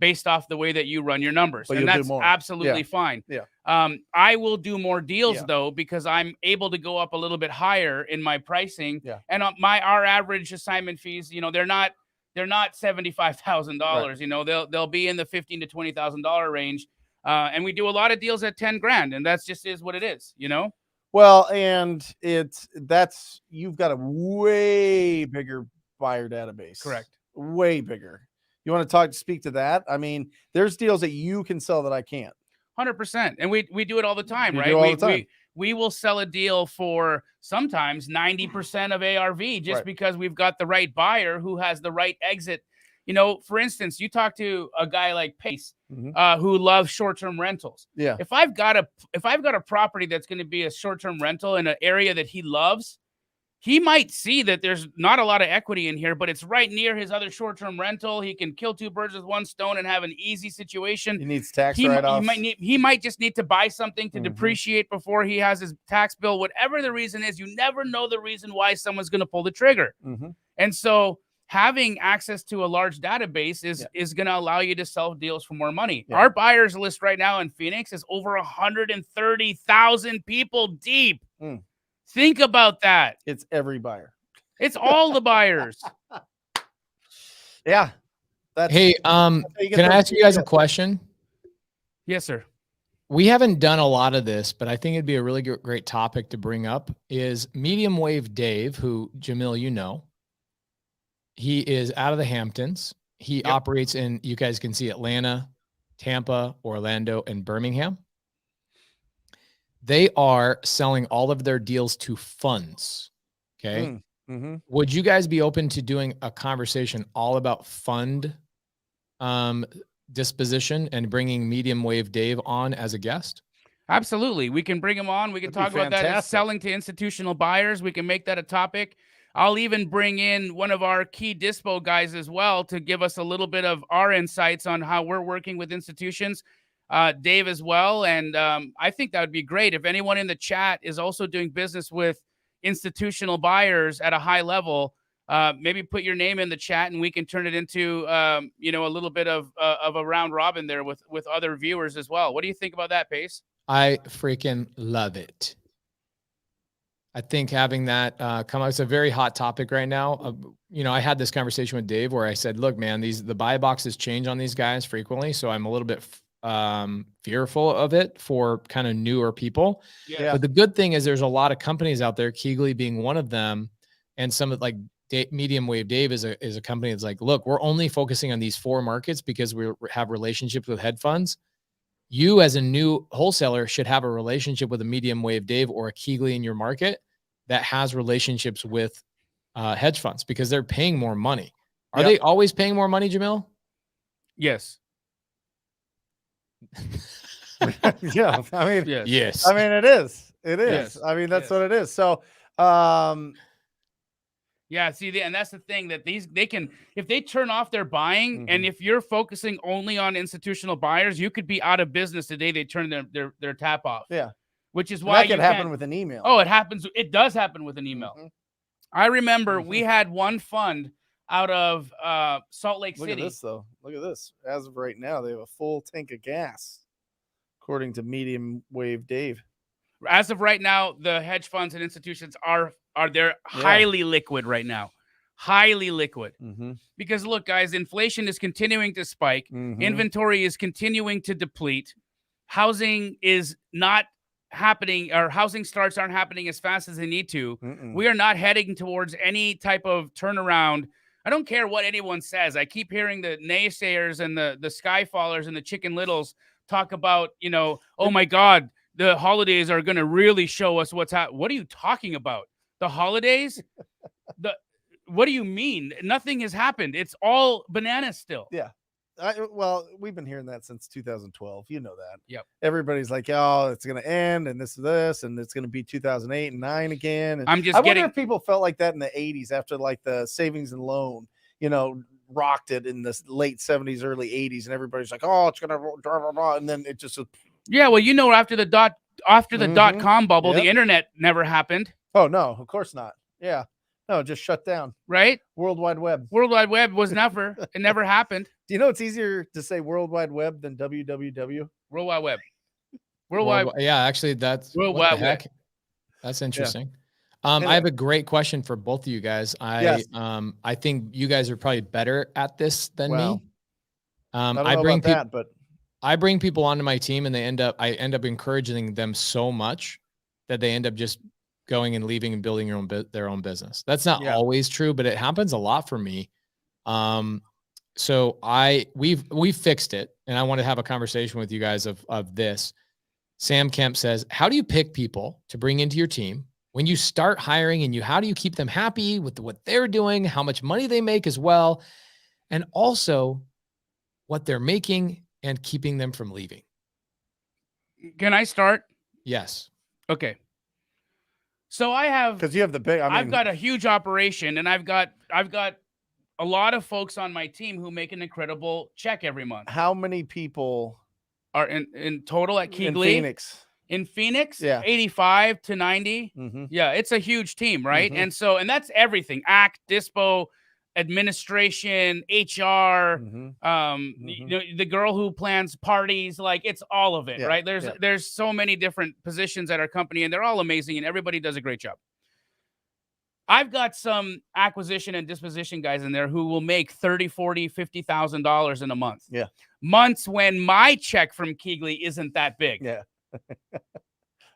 based off the way that you run your numbers. But And you'll do that's more. absolutely fine. Yeah. I will do more deals Yeah. though, because I'm able to go up a little bit higher in my pricing. Yeah. And our average assignment fees, they're not $75,000. Right. They'll be in the $15,000 to $20,000 range. And we do a lot of deals at 10 grand, and that's just is what it is, Well, and you've got a way bigger buyer database. Correct. Way bigger. You want to speak to that? I mean, there's deals that you can sell that I can't. 100%. And we do it all the time, You right? do all the time. We will sell a deal for sometimes 90% of ARV just Right. because we've got the right buyer who has the right exit. For instance, you talk to a guy like Pace, who loves short-term rentals. Yeah. If I've got a property that's going to be a short-term rental in an area that he loves, he might see that there's not a lot of equity in here, but it's right near his other short-term rental. He can kill two birds with one stone and have an easy situation. He needs tax write-offs. He might just need to buy something to depreciate before he has his tax bill. Whatever the reason is, you never know the reason why someone's going to pull the trigger. And so having access to a large database is going to allow you to sell deals for more money. Yeah. Our buyers list right now in Phoenix is over 130,000 people deep. Think about that. It's every buyer. It's all the buyers. Yeah. Hey, can I ask you guys a question? Yes, sir. We haven't done a lot of this, but I think it'd be a really great topic to bring up is medium wave Dave, who Jamil, he is out of the Hamptons. He operates in, you guys can see Atlanta, Tampa, Orlando, and Birmingham. They are selling all of their deals to funds. Okay. Would you guys be open to doing a conversation all about fund disposition and bringing medium wave Dave on as a guest? Absolutely. We can bring him on. We can talk about that as selling to institutional buyers. We can make that a topic. I'll even bring in one of our key dispo guys as well to give us a little bit of our insights on how we're working with institutions. Dave as well. And I think that would be great. If anyone in the chat is also doing business with institutional buyers at a high level, maybe put your name in the chat and we can turn it into, a little bit of a round robin there with other viewers as well. What do you think about that, Pace? I freaking love it. I think having that come out, it's a very hot topic right now. I had this conversation with Dave where I said, look, man, the buy boxes change on these guys frequently. So I'm a little bit fearful of it for kind of newer people. Yeah. But the good thing is there's a lot of companies out there, Keegley being one of them. And some of Medium Wave Dave is a company that's like, look, we're only focusing on these 4 markets because we have relationships with hedge funds. You as a new wholesaler should have a relationship with a Medium Wave Dave or a Keegley in your market that has relationships with hedge funds because they're paying more money. Are they always paying more money, Jamil? Yes. Yeah. I mean, yes. I mean, it is. It is. Yes. I mean, that's what it is. So, yeah, see, and that's the thing that they can, if they turn off their buying, and if you're focusing only on institutional buyers, you could be out of business the day they turn their tap off. Yeah. Which is why that could happen with an email. Oh, it happens. It does happen with an email. I remember we had one fund out of Salt Lake City. Look at this, though. Look at this. As of right now, they have a full tank of gas, according to Medium Wave Dave. As of right now, the hedge funds and institutions are highly liquid right now. Highly liquid. Because look, guys, inflation is continuing to spike. Inventory is continuing to deplete. Housing is not happening, or housing starts aren't happening as fast as they need to. We are not heading towards any type of turnaround. I don't care what anyone says. I keep hearing the naysayers and the skyfallers and the Chicken Littles talk about, oh my God, the holidays are going to really show us what's happening. What are you talking about? The holidays? What do you mean? Nothing has happened. It's all bananas still. Yeah. Well, we've been hearing that since 2012. You know that. Yep. Everybody's like, oh, it's going to end and this, and it's going to be 2008 and 9 again. And I wonder if people felt like that in the 80s after like the savings and loan, rocked it in the late 70s, early 80s. And everybody's like, oh, it's going to blah, blah, blah. And then it just. Yeah. Well, after the dot-com bubble, the internet never happened. Oh, no, of course not. Yeah. No, just shut down. Right? World Wide Web. World Wide Web was never, it never happened. Do you know it's easier to say World Wide Web than www? World Wide Web. World Wide. Yeah, actually, that's World what Wide the Web. heck. That's interesting. Anyway. I have a great question for both of you guys. Yes. I think you guys are probably better at this than Well, me. I don't know about that, but I bring people onto my team and I end up encouraging them so much that they end up just going and leaving and building their own business. That's not always true, but it happens a lot for me. So we've fixed it, and I want to have a conversation with you guys of this. Sam Kemp says, how do you pick people to bring into your team when you start hiring, and how do you keep them happy with what they're doing, how much money they make as well, and also what they're making and keeping them from leaving? Can I start? Yes. Okay. So I have, because you have the big, I've got a huge operation, and I've got a lot of folks on my team who make an incredible check every month. How many people are in total at Keegley? In Phoenix. In Phoenix, yeah, 85 to 90. Mm-hmm. Yeah, it's a huge team, right? Mm-hmm. And that's everything: ACT, Dispo, administration, HR, you know, the girl who plans parties, like it's all of it, right? There's so many different positions at our company, and they're all amazing, and everybody does a great job. I've got some acquisition and disposition guys in there who will make $30,000, $40,000, $50,000 in a month. Yeah. Months when my check from Keegley isn't that big. Yeah.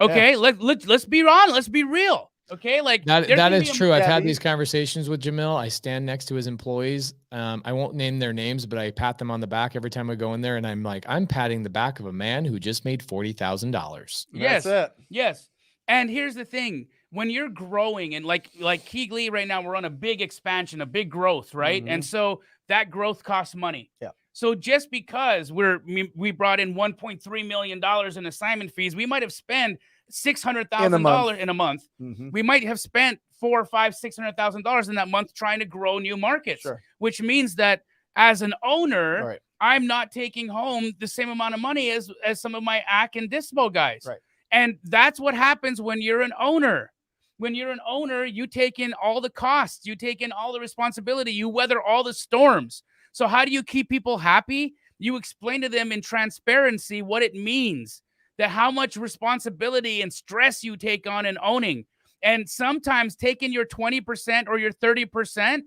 Okay. Yeah. Let's be honest. Let's be real. Okay. Like that is true. I've had these conversations with Jamil. I stand next to his employees. I won't name their names, but I pat them on the back every time I go in there. And I'm like, I'm patting the back of a man who just made $40,000. Yes. That's it. Yes. And here's the thing. When you're growing, and like Keegley right now, we're on a big expansion, a big growth, right? And so that growth costs money. Yeah. So just because we brought in $1.3 million in assignment fees, we might have spent $600,000 in a month. We might have spent $400,000, $500,000, $600,000 in that month trying to grow new markets, which means that as an owner, I'm not taking home the same amount of money as some of my AC and Dispo guys. Right. And that's what happens when you're an owner. When you're an owner, you take in all the costs, you take in all the responsibility, you weather all the storms. So how do you keep people happy? You explain to them in transparency what it means, that how much responsibility and stress you take on in owning. And sometimes taking your 20% or your 30%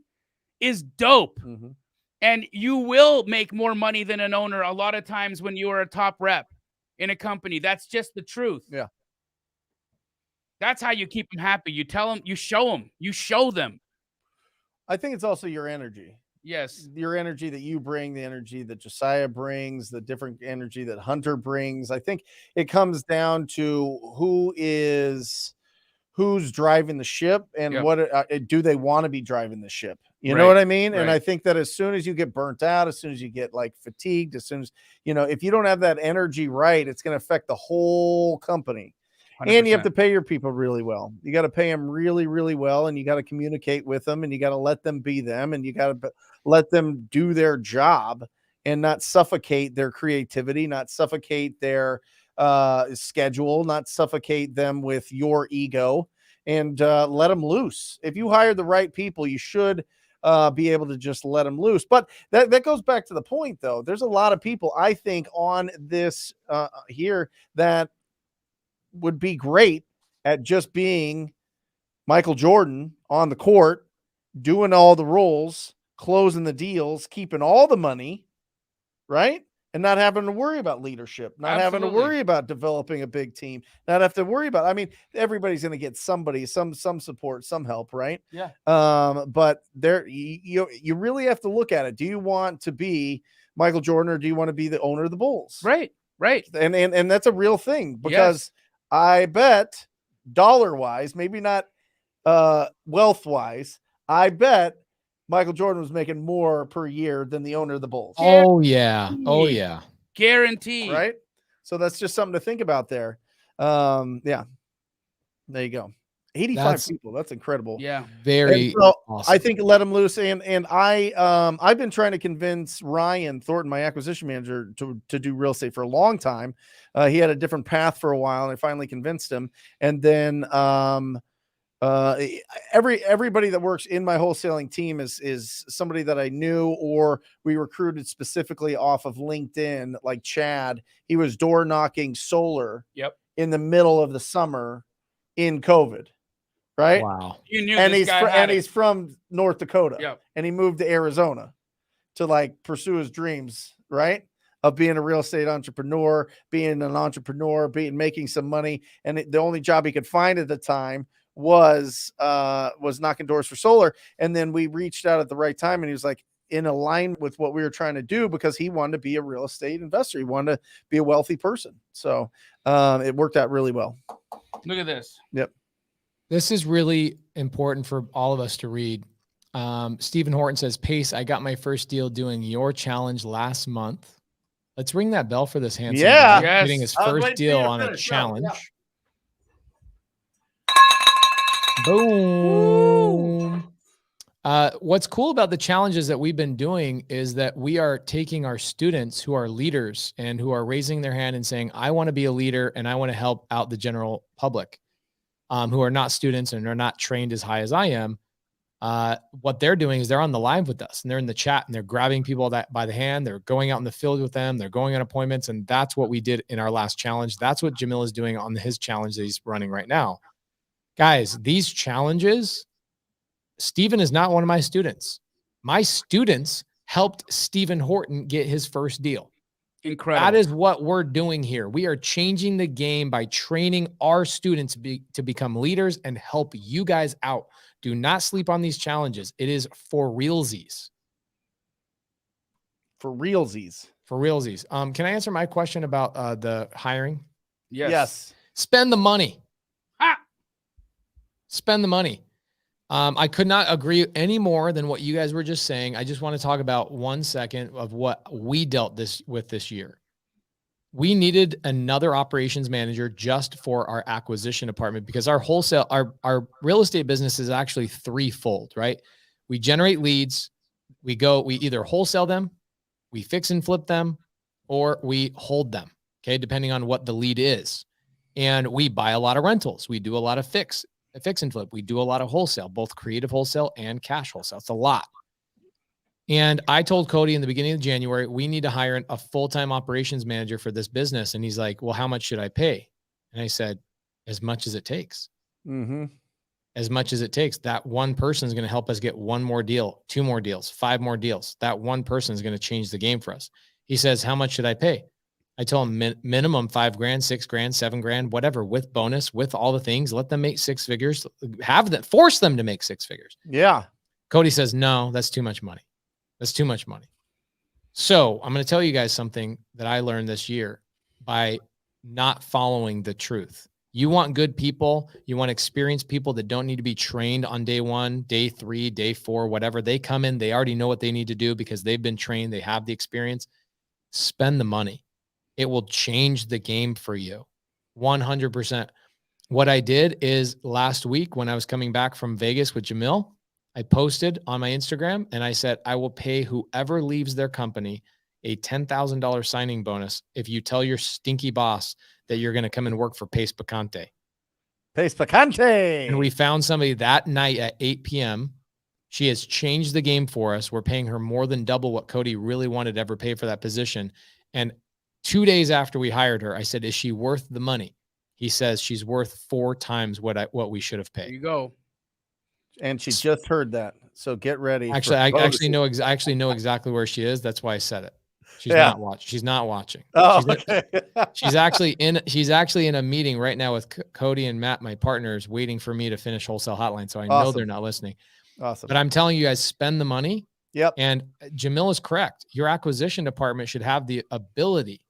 is dope. And you will make more money than an owner a lot of times when you are a top rep in a company. That's just the truth. Yeah. That's how you keep them happy. You tell them, you show them. I think it's also your energy. Yes. Your energy that you bring, the energy that Josiah brings, the different energy that Hunter brings. I think it comes down to who's driving the ship, and what do they want to be driving the ship? You know what I mean? And I think that as soon as you get burnt out, as soon as you get like fatigued, as soon as, you know, if you don't have that energy right, it's going to affect the whole company. 100%. And you have to pay your people really well. You got to pay them really, really well. And you got to communicate with them, and you got to let them be them, and you got to let them do their job and not suffocate their creativity, not suffocate their schedule, not suffocate them with your ego, and let them loose. If you hire the right people, you should be able to just let them loose. But that goes back to the point, though. There's a lot of people, I think, on this here that would be great at just being Michael Jordan on the court, doing all the roles, closing the deals, keeping all the money, right? And not having to worry about leadership, not having to worry about developing a big team, not have to worry about, I mean, everybody's going to get somebody, some support, some help, right? Yeah. But there, you really have to look at it. Do you want to be Michael Jordan, or do you want to be the owner of the Bulls? Right. Right. And that's a real thing, because I bet dollar-wise, maybe not wealth-wise, I bet Michael Jordan was making more per year than the owner of the Bulls. Oh, yeah. Oh, yeah. Guaranteed. Right? So that's just something to think about there. Yeah. There you go. 85 people. That's incredible. Yeah. Very awesome. I think let them loose. And I've been trying to convince Ryan Thornton, my acquisition manager, to do real estate for a long time. He had a different path for a while, and I finally convinced him. And then Everybody that works in my wholesaling team is somebody that I knew, or we recruited specifically off of LinkedIn, like Chad. He was door knocking solar in the middle of the summer in COVID, right? Wow. You knew And this guy had it. he's from North Dakota. Yep. And he moved to Arizona to like pursue his dreams, right? Of being a real estate entrepreneur, being an entrepreneur, making some money. And the only job he could find at the time was knocking doors for solar. And then we reached out at the right time, and he was like in alignment with what we were trying to do, because he wanted to be a real estate investor. He wanted to be a wealthy person. So it worked out really well. Look at this. Yep. This is really important for all of us to read. Stephen Horton says, Pace, I got my first deal doing your challenge last month. Let's ring that bell for this handsome Yeah. guy getting his first deal on a challenge. Yeah. Boom. What's cool about the challenges that we've been doing is that we are taking our students who are leaders and who are raising their hand and saying, I want to be a leader and I want to help out the general public who are not students and are not trained as high as I am. What they're doing is they're on the live with us, and they're in the chat, and they're grabbing people by the hand. They're going out in the field with them. They're going on appointments. And that's what we did in our last challenge. That's what Jamil is doing on his challenge that he's running right now. Guys, these challenges, Stephen is not one of my students. My students helped Stephen Horton get his first deal. Incredible. That is what we're doing here. We are changing the game by training our students to become leaders and help you guys out. Do not sleep on these challenges. It is for realsies. For realsies. For realsies. Can I answer my question about the hiring? Yes. Spend the money. Spend the money. I could not agree any more than what you guys were just saying. I just want to talk about 1 second of what we dealt with this year. We needed another operations manager just for our acquisition department, because our wholesale, our real estate business is actually threefold, right? We generate leads. We either wholesale them, we fix and flip them, or we hold them. Okay. Depending on what the lead is. And we buy a lot of rentals. We do a lot of fix and flip. We do a lot of wholesale, both creative wholesale and cash wholesale. It's a lot. And I told Cody in the beginning of January, we need to hire a full-time operations manager for this business. And he's like, well, how much should I pay? And I said, as much as it takes. Mm-hmm. As much as it takes. That one person is going to help us get one more deal, 2 more deals, 5 more deals. That one person is going to change the game for us. He says, how much should I pay? I told him minimum $5,000, $6,000, $7,000, whatever, with bonus, with all the things. Let them make 6 figures. Force them to make 6 figures. Yeah. Cody says, no, that's too much money. That's too much money. So I'm going to tell you guys something that I learned this year by not following the truth. You want good people. You want experienced people that don't need to be trained on day 1, day 3, day 4, whatever. They come in, they already know what they need to do because they've been trained. They have the experience. Spend the money. It will change the game for you. 100%. What I did is last week when I was coming back from Vegas with Jamil, I posted on my Instagram and I said, I will pay whoever leaves their company a $10,000 signing bonus if you tell your stinky boss that you're going to come and work for Pace Picante. Pace Picante. And we found somebody that night at 8 p.m. She has changed the game for us. We're paying her more than double what Cody really wanted to ever pay for that position. And 2 days after we hired her, I said, is she worth the money? He says she's worth 4 times what we should have paid. There you go. And she just heard that. So get ready. Actually, I actually know exactly where she is. That's why I said it. She's not watching. She's not watching. Oh, she's actually in a meeting right now with Cody and Matt, my partners, waiting for me to finish Wholesale Hotline. So I know they're not listening. Awesome. But I'm telling you guys, spend the money. Yep. And Jamil is correct. Your acquisition department should have the ability.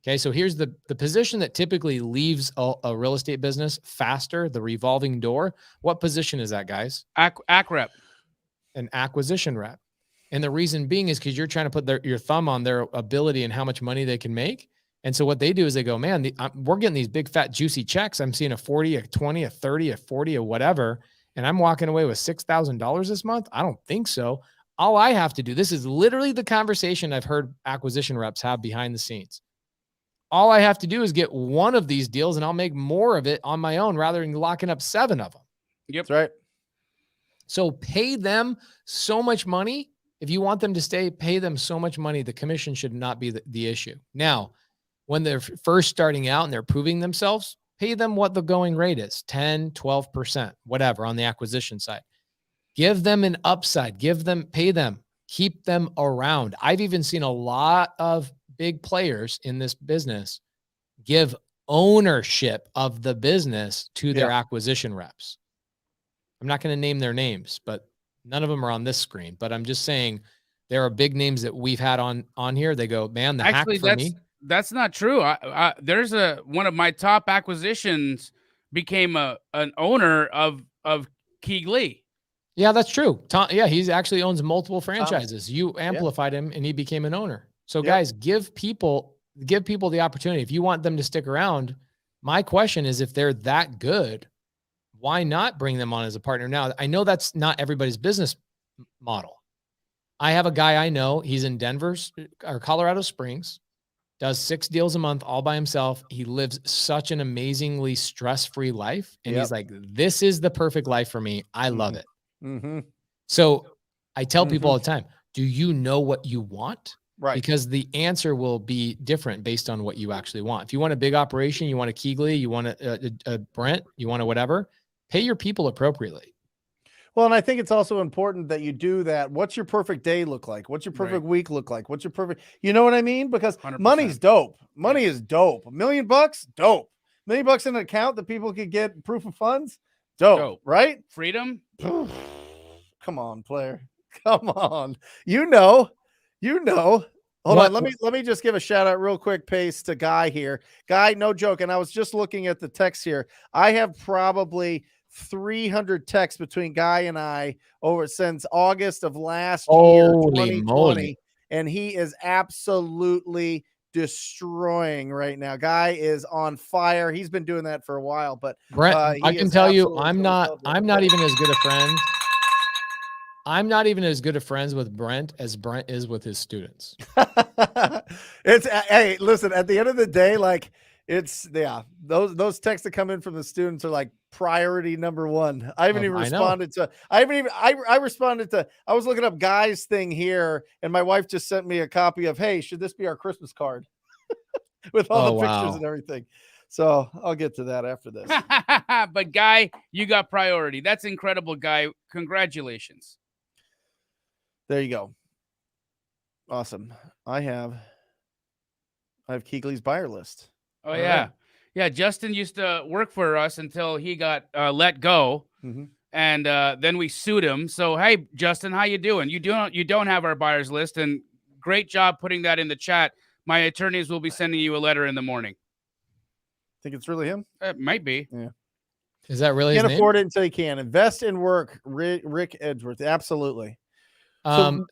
Okay. So here's the position that typically leaves a real estate business faster, the revolving door. What position is that, guys? Ac rep. An acquisition rep. And the reason being is because you're trying to put your thumb on their ability and how much money they can make. And so what they do is they go, man, we're getting these big, fat, juicy checks. I'm seeing a 40, a 20, a 30, a 40, a whatever. And I'm walking away with $6,000 this month. I don't think so. All I have to do, this is literally the conversation I've heard acquisition reps have behind the scenes. All I have to do is get one of these deals and I'll make more of it on my own rather than locking up 7 of them. Yep. That's right. So pay them so much money. If you want them to stay, pay them so much money. The commission should not be the issue. Now, when they're first starting out and they're proving themselves, pay them what the going rate is, 10, 12%, whatever on the acquisition side. Give them an upside, pay them, keep them around. I've even seen a lot of big players in this business give ownership of the business to their acquisition reps. I'm not going to name their names, but none of them are on this screen. But I'm just saying there are big names that we've had on here. They go, man, the hack for me. That's not true. There's one of my top acquisitions became an owner of Keegley. Yeah, that's true. He actually owns multiple franchises. You amplified him and he became an owner. So guys, give people the opportunity. If you want them to stick around, my question is, if they're that good, why not bring them on as a partner? Now, I know that's not everybody's business model. I have a guy I know, he's in Denver or Colorado Springs, does 6 deals a month all by himself. He lives such an amazingly stress-free life. And he's like, this is the perfect life for me. I love it. Mm-hmm. So I tell people all the time, do you know what you want? Right. Because the answer will be different based on what you actually want. If you want a big operation, you want a Keegley, you want a Brent, you want a whatever, pay your people appropriately. Well, and I think it's also important that you do that. What's your perfect day look like? What's your perfect week look like? What's your perfect, you know what I mean? Because 100%. money's dope. Money is dope. $1 million, dope. $1 million in an account that people could get proof of funds, dope. Right? Freedom. Come on, player. Come on. You know. Hold on. Let me just give a shout out real quick pace to Guy here. Guy, no joke. And I was just looking at the text here. I have probably 300 texts between Guy and I over since August of last year, 2020. Moly. And he is absolutely destroying right now. Guy is on fire. He's been doing that for a while, but Brent, I can tell you, I'm not even as good a friend. I'm not even as good of friends with Brent as Brent is with his students. Hey, listen, at the end of the day, like those texts that come in from the students are like priority number one. I haven't even responded to, I responded to, I was looking up Guy's thing here and my wife just sent me a copy of, hey, should this be our Christmas card with all the pictures and everything. So I'll get to that after this. But Guy, you got priority. That's incredible, Guy. Congratulations. There you go. Awesome. I have Keegley's buyer list. Oh, all yeah. Right. Yeah. Justin used to work for us until he got let go. Mm-hmm. And then we sued him. So, hey, Justin, how you doing? You don't have our buyers list. And great job putting that in the chat. My attorneys will be sending you a letter in the morning. Think it's really him? It might be. Yeah. Is that really his name? Can't afford it until you can. Invest in work. Rick Edgeworth. Absolutely. So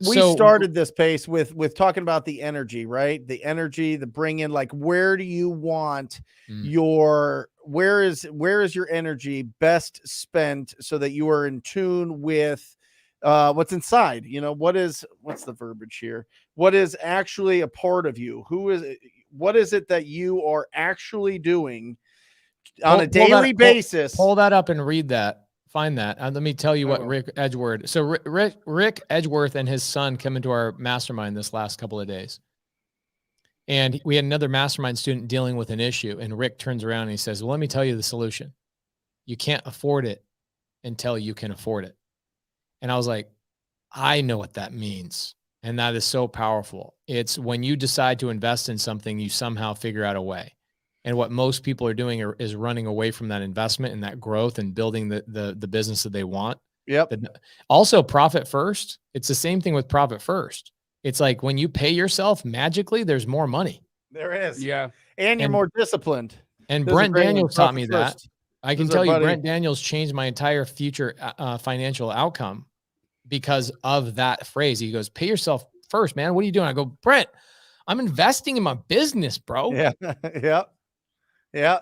we started this pace with talking about the energy, right? The energy, the bring in, like, where do you want where is your energy best spent so that you are in tune with what's inside? You know, what's the verbiage here? What is actually a part of you? What is it that you are actually doing on a daily basis? Pull that up and read that. Find that. Let me tell you what Rick Edgeworth. So Rick Edgeworth and his son come into our mastermind this last couple of days. And we had another mastermind student dealing with an issue. And Rick turns around and he says, well, let me tell you the solution. You can't afford it until you can afford it. And I was like, I know what that means. And that is so powerful. It's when you decide to invest in something, you somehow figure out a way. And what most people are doing is running away from that investment and that growth and building the business that they want. Yep. Also, profit first. It's the same thing with profit first. It's like when you pay yourself magically, there's more money. There is. Yeah. And you're more disciplined. And Brent Daniels taught me that. I can tell you, Brent Daniels changed my entire future financial outcome because of that phrase. He goes, pay yourself first, man. What are you doing? I go, Brent, I'm investing in my business, bro. Yeah. Yeah. Yeah.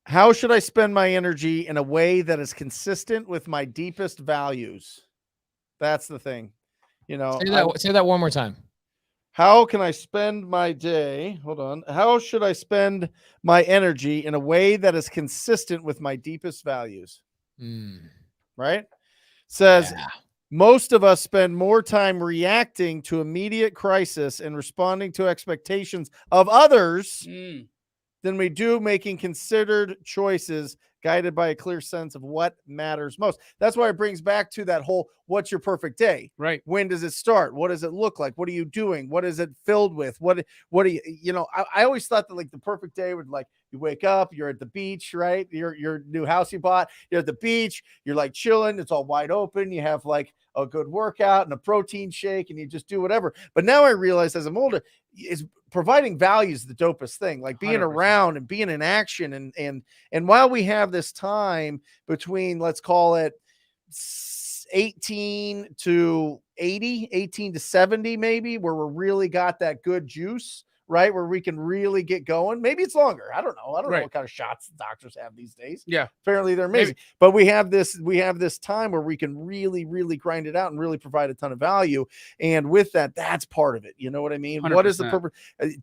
How should I spend my energy in a way that is consistent with my deepest values? That's the thing. You know, say that one more time. How can I spend my day? Hold on. How should I spend my energy in a way that is consistent with my deepest values? Right? Says most of us spend more time reacting to immediate crisis and responding to expectations of others than we do making considered choices guided by a clear sense of what matters most. That's why it brings back to that whole, what's your perfect day? Right. When does it start? What does it look like? What are you doing? What is it filled with? What do you know, I always thought that like the perfect day would like, you wake up, you're at the beach, right? Your new house you bought, you're at the beach, you're like chilling, it's all wide open. You have like a good workout and a protein shake and you just do whatever. But now I realize as I'm older, is providing value is the dopest thing, like being 100%. around and being in action. And while we have this time between, let's call it 18 to 80, 18 to 70, maybe, where we're really got that good juice, right? Where we can really get going. Maybe it's longer. I don't know. I don't know what kind of shots doctors have these days. Yeah. Apparently they're amazing. Maybe. But we have this time where we can really, really grind it out and really provide a ton of value. And with that, that's part of it. You know what I mean? 100%. What is the purpose?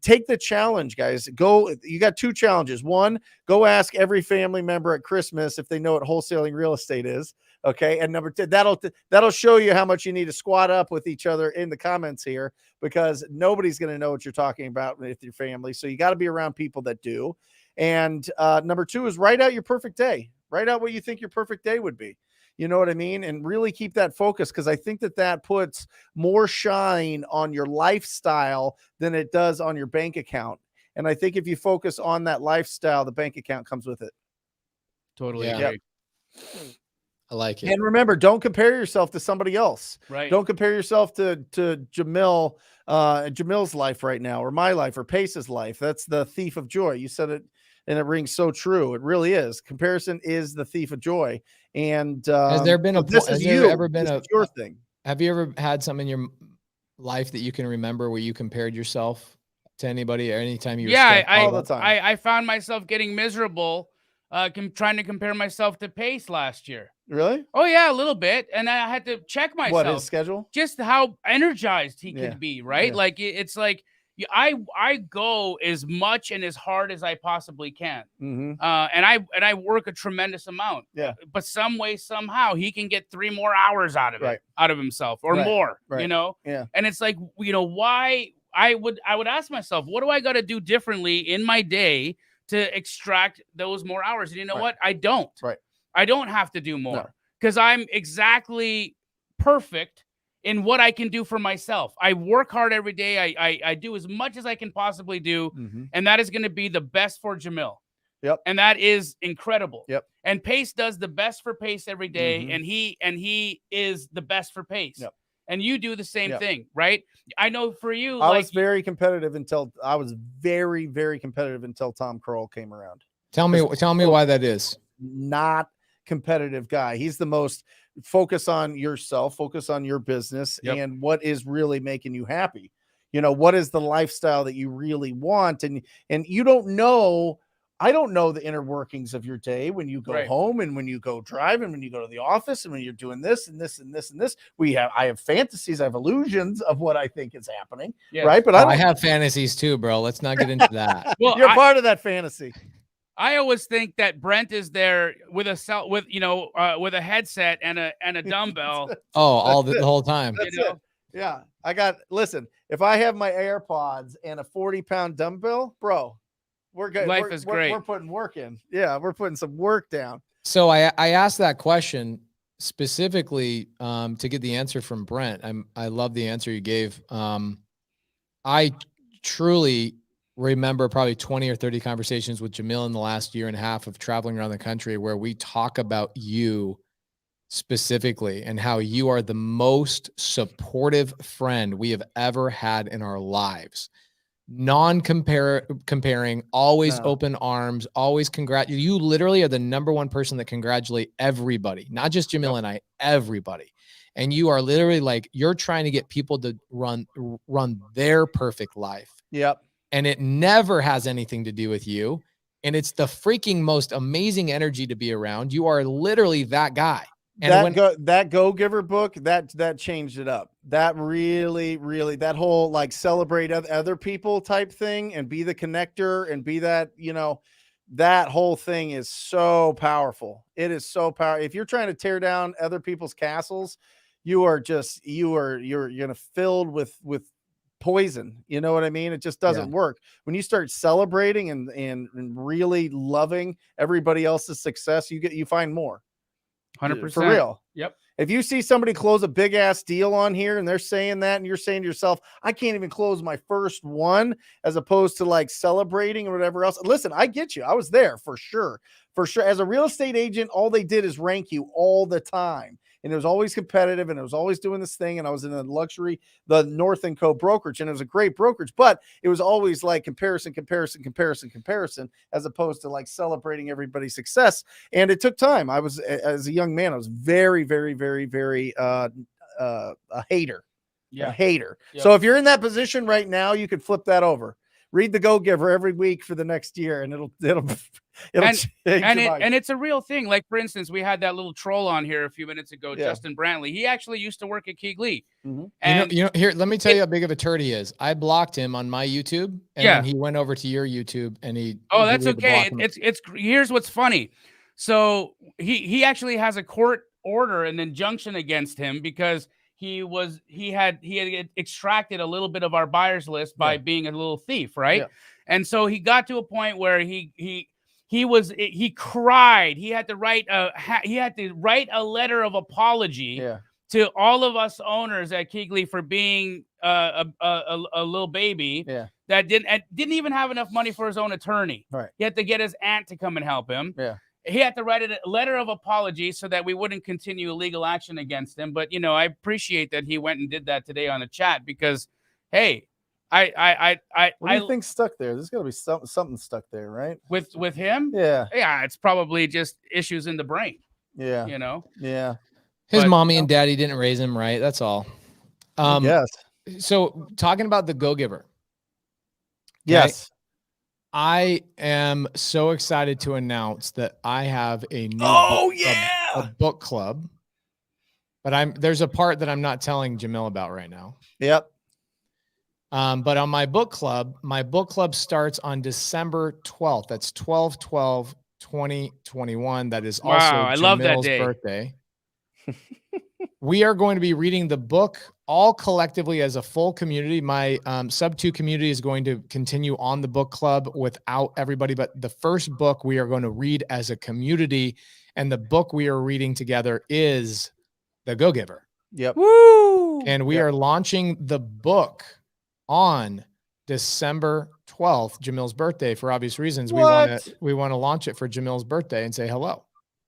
Take the challenge, guys. Go. You got 2 challenges. One, go ask every family member at Christmas if they know what wholesaling real estate is. Okay. And number 2, that'll show you how much you need to squat up with each other in the comments here, because nobody's going to know what you're talking about with your family. So you got to be around people that do. And number 2 is write out your perfect day. Write out what you think your perfect day would be. You know what I mean? And really keep that focus, because I think that puts more shine on your lifestyle than it does on your bank account. And I think if you focus on that lifestyle, the bank account comes with it. Totally Yeah. agree. I like it. And remember, don't compare yourself to somebody else. Right. Don't compare yourself to Jamil's life right now, or my life, or Pace's life. That's the thief of joy. You said it, and it rings so true. It really is. Comparison is the thief of joy. And has there been ever been your thing? Have you ever had something in your life that you can remember where you compared yourself to anybody, or anytime you were all the time? I found myself getting miserable trying to compare myself to Pace last year. Really? Oh yeah, a little bit. And I had to check myself. What, his schedule? Just how energized he could be, right? Yeah. Like it's like I go as much and as hard as I possibly can. And I work a tremendous amount. Yeah. But some way, somehow he can get 3 more hours out of it, out of himself, or more, you know? Yeah. And it's like, you know, why I would ask myself, what do I got to do differently in my day to extract those more hours? And you know what? I don't. I don't have to do more, because I'm exactly perfect in what I can do for myself. I work hard every day. I do as much as I can possibly do. And that is going to be the best for Jamil. Yep. And that is incredible. Yep. And Pace does the best for Pace every day. And he is the best for Pace. Yep. And you do the same thing, right? I know for you, I was very competitive until very, very competitive until Tom Kroll came around. Tell me why that is. Not competitive guy. He's the most focus on yourself, focus on your business, and what is really making you happy. You know, what is the lifestyle that you really want? And you don't know. I don't know the inner workings of your day when you go home, and when you go drive, and when you go to the office, and when you're doing this and this and this and this. I have fantasies, I have illusions of what I think is happening. Right. But I have fantasies too, bro. Let's not get into that. Well, you're part of that fantasy. I always think that Brent is there with with a headset and a dumbbell. The whole time. That's it. Yeah. Listen, if I have my AirPods and a 40-pound dumbbell, bro, we're good. Life is great. We're putting work in. Yeah. We're putting some work down. So I asked that question specifically to get the answer from Brent. I love the answer you gave. I truly remember probably 20 or 30 conversations with Jamil in the last year and a half of traveling around the country where we talk about you specifically and how you are the most supportive friend we have ever had in our lives. Comparing, always open arms, always congratulate. You literally are the #1 person that congratulate everybody, not just Jamil and I, everybody. And you are literally like, you're trying to get people to run their perfect life. Yep. And it never has anything to do with you. And it's the freaking most amazing energy to be around. You are literally that guy. And that Go Giver book, that changed it up. That really, really, that whole like celebrate other people type thing and be the connector and be that, that whole thing is so powerful. It is so powerful. If you're trying to tear down other people's castles, you're gonna filled with poison. You know what I mean? It just doesn't work. When you start celebrating and really loving everybody else's success, you find more. 100%. For real. Yep. If you see somebody close a big ass deal on here and they're saying that, and you're saying to yourself, I can't even close my first one, as opposed to like celebrating or whatever else. Listen, I get you. I was there for sure. For sure. As a real estate agent, all they did is rank you all the time. And it was always competitive, and it was always doing this thing. And I was in the North & Co brokerage, and it was a great brokerage, but it was always like comparison, as opposed to like celebrating everybody's success. And it took time. I was, as a young man, I was very, very, very, very, a hater. Yeah. A hater. Yep. So if you're in that position right now, you could flip that over. Read the Go Giver every week for the next year, and it'll change and it's a real thing. Like, for instance, we had that little troll on here a few minutes ago, Justin Brantley. He actually used to work at Keegley. Mm-hmm. And here, let me tell you how big of a turd he is. I blocked him on my YouTube, and then he went over to your YouTube, and he. Oh, that's okay. It's here's what's funny. So he actually has a court order, an injunction against him, because he had extracted a little bit of our buyers list by being a little thief, right? Yeah. And so he got to a point where he cried. He had to write a letter of apology to all of us owners at Keegley for being a little baby that didn't even have enough money for his own attorney. Right. He had to get his aunt to come and help him. Yeah. He had to write a letter of apology so that we wouldn't continue legal action against him. But, I appreciate that he went and did that today on the chat, because, hey, what do you think stuck there? There's got to be something stuck there, right? With him? Yeah. Yeah, it's probably just issues in the brain. Yeah. Yeah. His mommy and daddy didn't raise him right. That's all. Yes. So talking about the Go Giver. Yes. I am so excited to announce that I have a new a book club, but there's a part that I'm not telling Jamil about right now. Yep. But on my book club starts on December 12th. That's 12/12/2021. That is also I love that day. Birthday. We are going to be reading the book all collectively as a full community. My Sub2 community is going to continue on the book club without everybody, but the first book we are going to read as a community, and the book we are reading together is The Go Giver. Yep. Woo! And we are launching the book on December 12th, Jamil's birthday, for obvious reasons. What? We want to launch it for Jamil's birthday and say hello.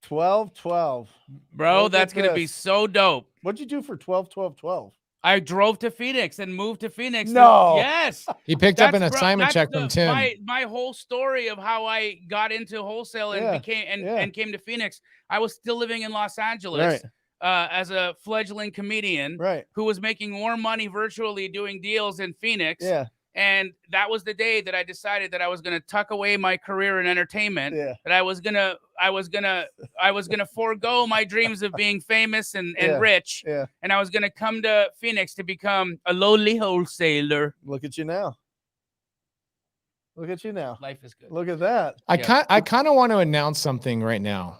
12/12. Bro, that's going to be so dope. What'd you do for 12/12/12? I drove to Phoenix and moved to Phoenix. No. Yes. He picked up an assignment check from Tim. My whole story of how I got into wholesale and came to Phoenix. I was still living in Los Angeles as a fledgling comedian who was making more money virtually doing deals in Phoenix. Yeah. And that was the day that I decided that I was going to tuck away my career in entertainment. Yeah. That I was gonna forego my dreams of being famous and rich. Yeah. And I was gonna come to Phoenix to become a lowly wholesaler. Look at you now. Look at you now. Life is good. Look at that. I kind of want to announce something right now.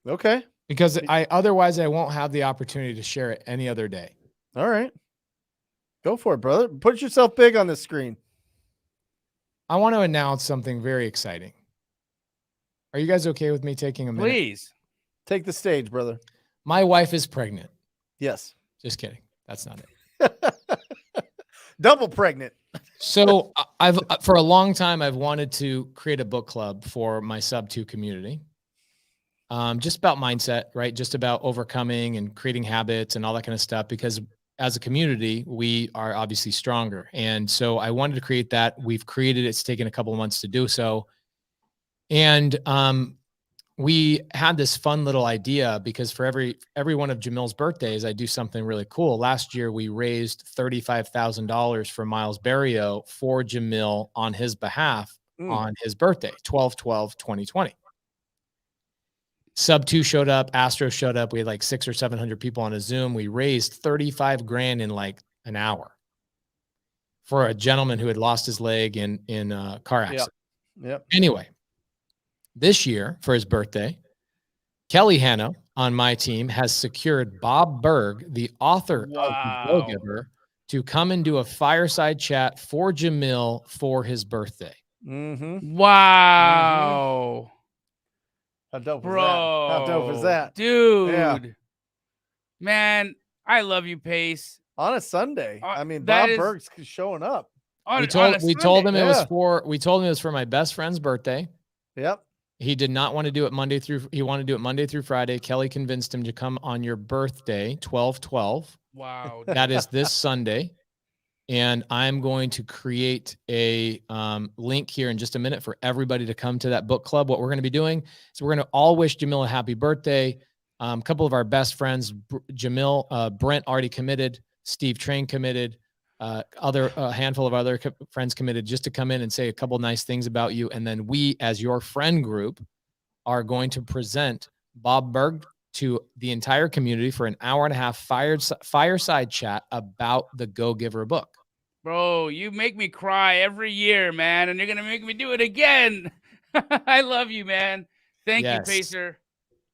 Okay. Because otherwise I won't have the opportunity to share it any other day. All right. Go for it, brother. Put yourself big on the screen. I want to announce something very exciting. Are you guys okay with me taking a minute? Please. Take the stage, brother. My wife is pregnant. Yes. Just kidding. That's not it. Double pregnant. So for a long time, I've wanted to create a book club for my Sub2 community. Just about mindset, right? Just about overcoming and creating habits and all that kind of stuff, because as a community, we are obviously stronger. And so I wanted to create that. We've created it. It's taken a couple of months to do so. And we had this fun little idea, because for every one of Jamil's birthdays, I do something really cool. Last year, we raised $35,000 for Miles Barrio for Jamil on his behalf on his birthday, 12/12/2020. Sub2 showed up, Astro showed up. We had like 600 or 700 people on a Zoom. We raised 35 grand in like an hour for a gentleman who had lost his leg in a car accident. Yep. Anyway, this year for his birthday, Kelly Hanna on my team has secured Bob Berg, the author of The Go-Giver, to come and do a fireside chat for Jamil for his birthday. Wow. How dope Bro. is that? How dope is that? Dude. Yeah. Man, I love you, Pace. On a Sunday. I mean, that Bob is- Berg's showing up. On, We told him it was Yeah. it was for my best friend's birthday. Yep. He did not want to do it he wanted to do it Monday through Friday. Kelly convinced him to come on your birthday, 12/12. Wow. That is this Sunday. And I'm going to create a link here in just a minute for everybody to come to that book club. What we're going to be doing is we're going to all wish Jamil a happy birthday. A couple of our best friends, Brent already committed, Steve Train committed, a handful of other friends committed just to come in and say a couple nice things about you. And then we, as your friend group, are going to present Bob Berg to the entire community for an hour and a half fireside chat about the Go-Giver book. Bro, you make me cry every year, man, and you're going to make me do it again. I love you, man. Thank you, Pacer.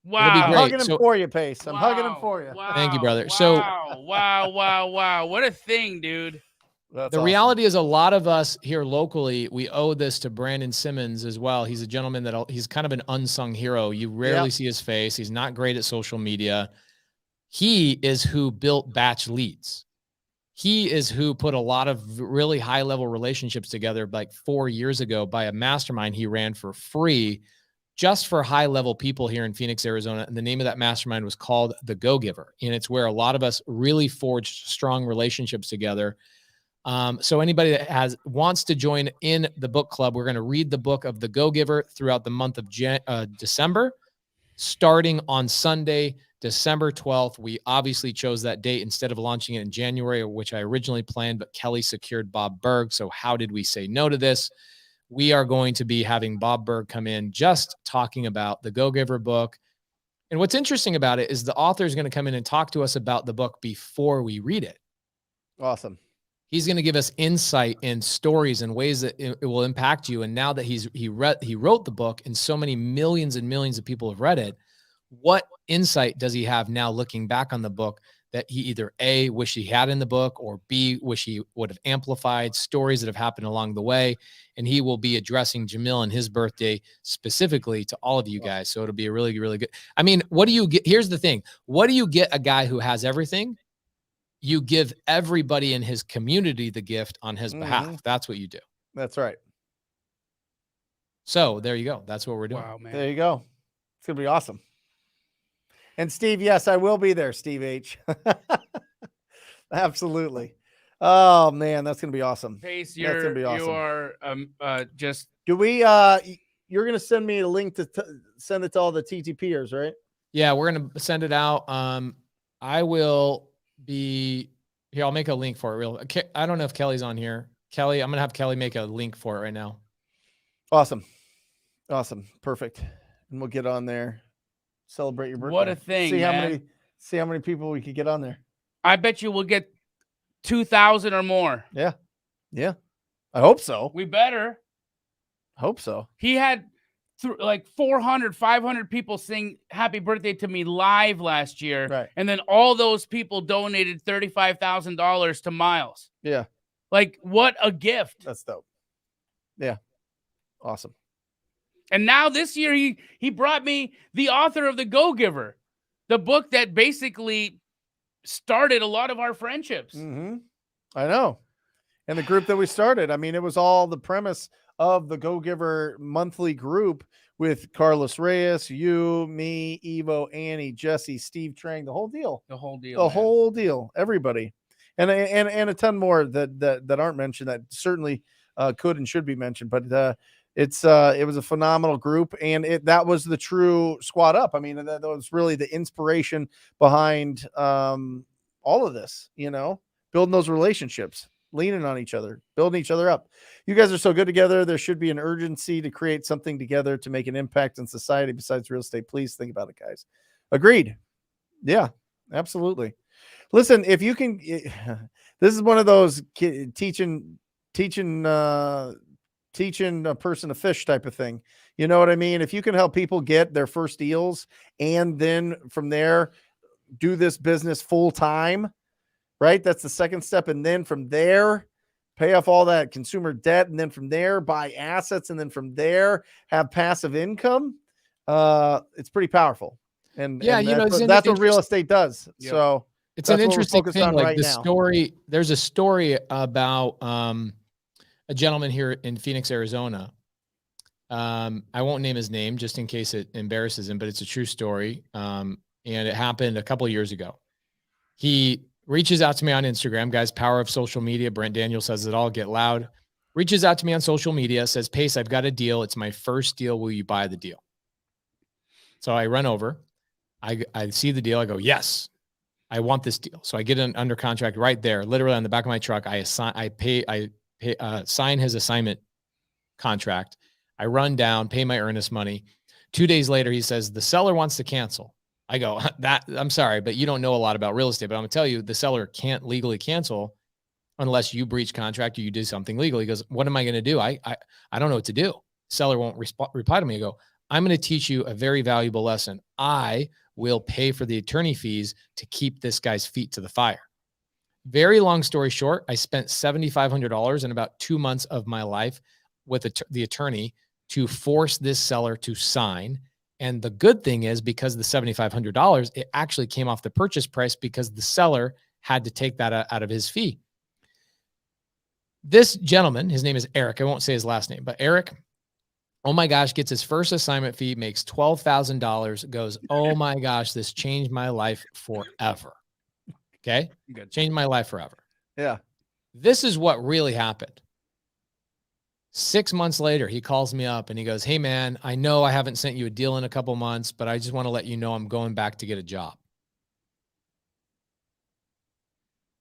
Wow. It'll be I'm great. hugging him for you, Pace. I'm hugging him for you. Wow, Thank you, brother. Wow. What a thing, dude. That's the awesome. reality is a lot of us here locally, we owe this to Brandon Simmons as well. He's a gentleman he's kind of an unsung hero. You rarely see his face. He's not great at social media. He is who built Batch Leads. He is who put a lot of really high level relationships together like 4 years ago by a mastermind he ran for free just for high level people here in Phoenix, Arizona. And the name of that mastermind was called The Go-Giver. And it's where a lot of us really forged strong relationships together. So anybody that wants to join in the book club, we're going to read the book of The Go-Giver throughout the month of December, starting on Sunday, December 12th. We obviously chose that date instead of launching it in January, which I originally planned, but Kelly secured Bob Berg. So how did we say no to this? We are going to be having Bob Berg come in just talking about the Go-Giver book. And what's interesting about it is the author is going to come in and talk to us about the book before we read it. Awesome. He's going to give us insight and stories and ways that it will impact you. And now that he wrote the book and so many millions and millions of people have read it, what insight does he have now looking back on the book that he either A, wish he had in the book, or B, wish he would have amplified stories that have happened along the way. And he will be addressing Jamil and his birthday specifically to all of you guys. So it'll be a really, really good. I mean, what do you get? Here's the thing. What do you get a guy who has everything? You give everybody in his community the gift on his behalf. That's what you do. That's right. So there you go. That's what we're doing. Wow, man. There you go. It's going to be awesome. And Steve, yes, I will be there, Steve H. Absolutely. Oh man, that's going to be awesome. Pace, That's going to be awesome. you are just. Do we, you're going to send me a link to send it to all the TTPers, right? Yeah, we're going to send it out. I will be here. I'll make a link for it. I don't know if Kelly's on here. Kelly, I'm going to have Kelly make a link for it right now. Awesome. Perfect. And we'll get on there. Celebrate your birthday. What a thing, See how many people we could get on there. I bet you we'll get 2,000 or more. Yeah. I hope so. We better. Hope so. He had like 400, 500 people sing happy birthday to me live last year. Right. And then all those people donated $35,000 to Miles. Yeah. Like, what a gift. That's dope. Yeah. Awesome. And now this year, he brought me the author of The Go-Giver, the book that basically started a lot of our friendships. I know. And the group that we started, I mean, it was all the premise of the Go-Giver monthly group with Carlos Reyes, you, me, Evo, Annie, Jesse, Steve Trang, the whole deal. The whole deal. The whole deal. Everybody. And a ton more that aren't mentioned that certainly could and should be mentioned. But it was a phenomenal group, and that was the true squad up. I mean, that was really the inspiration behind all of this, building those relationships. leaning on each other, building each other up. You guys are so good together. There should be an urgency to create something together to make an impact in society besides real estate. Please think about it, guys. Agreed. Yeah, absolutely. Listen, if you can, this is one of those teaching a person to fish type of thing. You know what I mean? If you can help people get their first deals and then from there do this business full time, right? That's the second step. And then from there, pay off all that consumer debt. And then from there, buy assets. And then from there, have passive income. It's pretty powerful. And yeah, that's what real estate does. Yeah. So it's an interesting focused thing. on Like right the now. story, there's a story about a gentleman here in Phoenix, Arizona. I won't name his name just in case it embarrasses him, but it's a true story. And it happened a couple of years ago. He reaches out to me on Instagram, guys, power of social media. Brent Daniel says it all, get loud. Reaches out to me on social media, says, Pace, I've got a deal. It's my first deal. Will you buy the deal? So I run over. I see the deal. I go, yes, I want this deal. So I get it under contract right there, literally on the back of my truck. I sign his assignment contract. I run down, pay my earnest money. 2 days later, he says, the seller wants to cancel. I go, I'm sorry, but you don't know a lot about real estate, but I'm gonna tell you, the seller can't legally cancel unless you breach contract or you do something legal. He goes, what am I going to do? I don't know what to do. Seller won't reply to me. I go, I'm going to teach you a very valuable lesson. I will pay for the attorney fees to keep this guy's feet to the fire. Very long story short, I spent $7,500 in about 2 months of my life with the attorney to force this seller to sign. And the good thing is, because the $7,500, it actually came off the purchase price because the seller had to take that out of his fee. This gentleman, his name is Eric. I won't say his last name, but Eric, oh my gosh, gets his first assignment fee, makes $12,000, goes, oh my gosh, this changed my life forever. Okay? Good. Changed my life forever. Yeah. This is what really happened. 6 months later, he calls me up and he goes, hey man, I know I haven't sent you a deal in a couple months, but I just want to let you know I'm going back to get a job.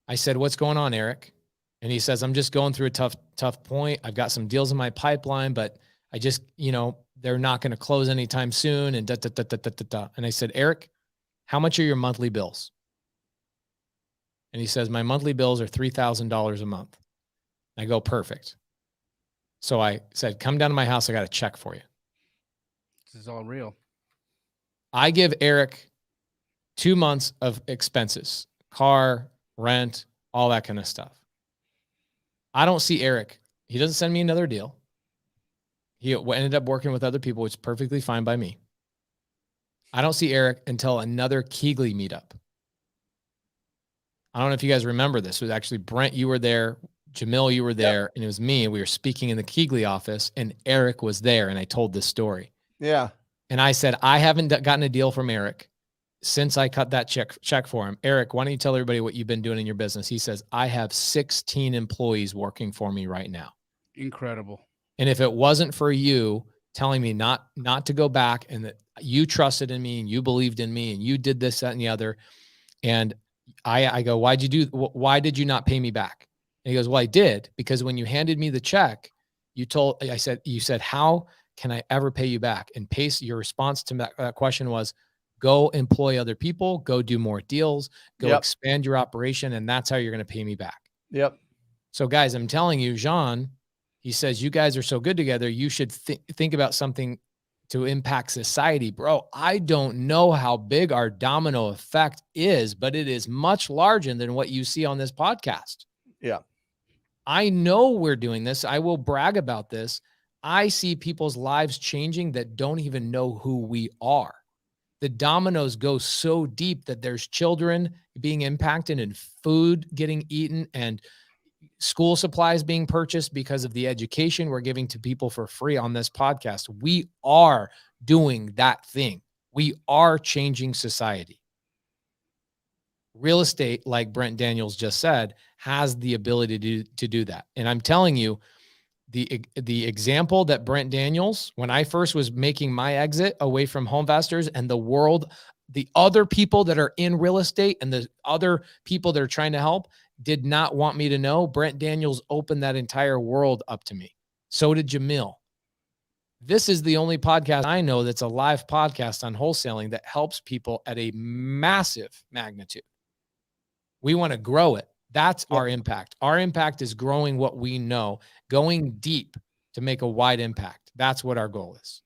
I said, what's going on, Eric? And he says, I'm just going through a tough point. I've got some deals in my pipeline, but I just, they're not going to close anytime soon. And And I said, Eric, how much are your monthly bills? And he says, my monthly bills are $3,000 a month. I go, perfect. So I said, come down to my house. I got a check for you. This is all real. I give Eric 2 months of expenses, car, rent, all that kind of stuff. I don't see Eric. He doesn't send me another deal. He ended up working with other people, which is perfectly fine by me. I don't see Eric until another Keegley meetup. I don't know if you guys remember this. It was actually Brent, you were there. Jamil, you were there. Yep. And it was me. And we were speaking in the Keegley office and Eric was there. And I told this story. Yeah. And I said, I haven't gotten a deal from Eric since I cut that check for him. Eric, why don't you tell everybody what you've been doing in your business? He says, I have 16 employees working for me right now. Incredible. And if it wasn't for you telling me not to go back and that you trusted in me and you believed in me and you did this, that, and the other. And I go, why did you not pay me back? And he goes, well, I did, because when you handed me the check, you said, how can I ever pay you back? And Pace, your response to that question was, go employ other people, go do more deals, go expand your operation. And that's how you're going to pay me back. Yep. So guys, I'm telling you, Jean, he says, you guys are so good together. You should think about something to impact society. Bro, I don't know how big our domino effect is, but it is much larger than what you see on this podcast. Yeah. I know we're doing this. I will brag about this. I see people's lives changing that don't even know who we are. The dominoes go so deep that there's children being impacted and food getting eaten and school supplies being purchased because of the education we're giving to people for free on this podcast. We are doing that thing. We are changing society. Real estate, like Brent Daniels just said, has the ability to do that. And I'm telling you, the example that Brent Daniels, when I first was making my exit away from home investors and the world, the other people that are in real estate and the other people that are trying to help, did not want me to know, Brent Daniels opened that entire world up to me. So did Jamil. This is the only podcast I know that's a live podcast on wholesaling that helps people at a massive magnitude. We want to grow it. That's our impact. Our impact is growing what we know, going deep to make a wide impact. That's what our goal is.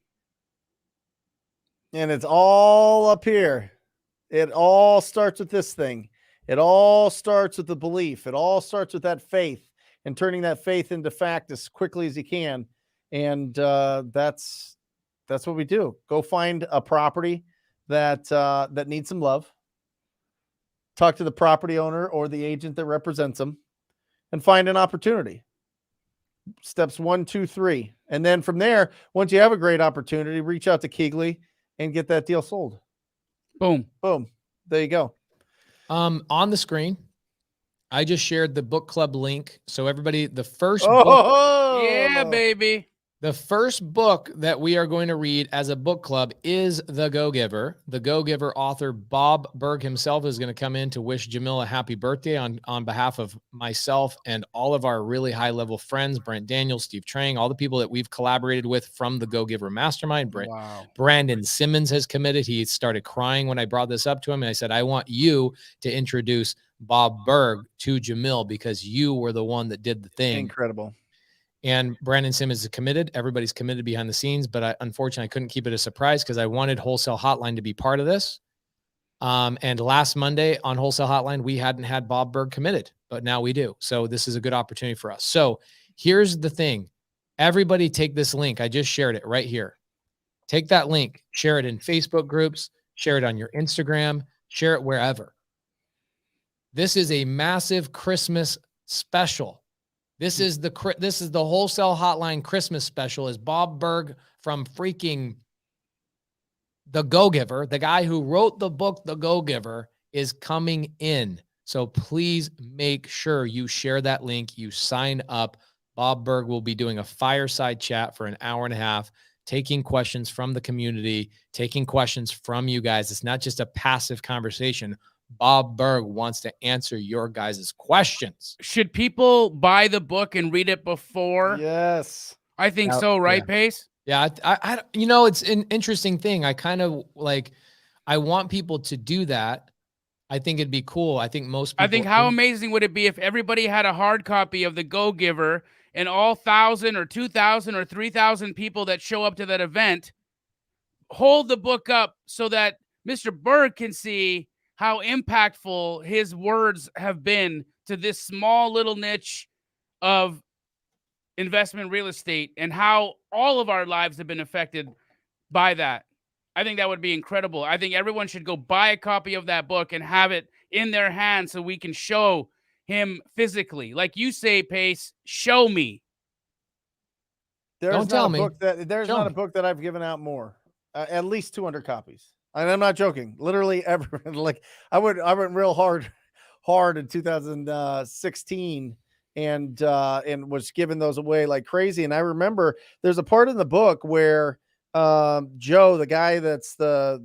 And it's all up here. It all starts with this thing. It all starts with the belief. It all starts with that faith and turning that faith into fact as quickly as you can. And that's what we do. Go find a property that needs some love. Talk to the property owner or the agent that represents them and find an opportunity. Steps 1, 2, 3. And then from there, once you have a great opportunity, reach out to Keegley and get that deal sold. Boom. Boom. There you go. On the screen, I just shared the book club link. So everybody, the first book, Yeah, baby. the first book that we are going to read as a book club is The Go-Giver. The Go-Giver author, Bob Burg himself, is going to come in to wish Jamil a happy birthday on behalf of myself and all of our really high-level friends, Brent Daniels, Steve Trang, all the people that we've collaborated with from the Go-Giver Mastermind. Brandon Simmons has committed. He started crying when I brought this up to him, and I said, I want you to introduce Bob Burg to Jamil because you were the one that did the thing. Incredible. And Brandon Simmons is committed. Everybody's committed behind the scenes, but unfortunately, I couldn't keep it a surprise because I wanted Wholesale Hotline to be part of this. And last Monday on Wholesale Hotline, we hadn't had Bob Burg committed, but now we do. So this is a good opportunity for us. So here's the thing. Everybody take this link. I just shared it right here. Take that link, share it in Facebook groups, share it on your Instagram, share it wherever. This is a massive Christmas special. This is the Wholesale Hotline Christmas special. Is Bob Burg from freaking The Go-Giver, the guy who wrote the book The Go-Giver, is coming in. So please make sure you share that link. You sign up. Bob Burg will be doing a fireside chat for an hour and a half, taking questions from the community, taking questions from you guys. It's not just a passive conversation. Bob Burg wants to answer your guys' questions. Should people buy the book and read it before? Yes. I think so, right, Pace? Yeah, I you know, it's an interesting thing. I kind of like, I want people to do that. I think it'd be cool. I think most people. I think how amazing would it be if everybody had a hard copy of The Go-Giver and all 1,000 or 2,000 or 3,000 people that show up to that event hold the book up so that Mr. Burg can see how impactful his words have been to this small little niche of investment real estate and how all of our lives have been affected by that. I think that would be incredible. I think everyone should go buy a copy of that book and have it in their hands so we can show him physically. Like you say, Pace, show me. There's not a book that I've given out more. At least 200 copies. And I'm not joking. Literally ever. Like I went real hard in 2016 and was giving those away like crazy. And I remember there's a part in the book where Joe, the guy that's the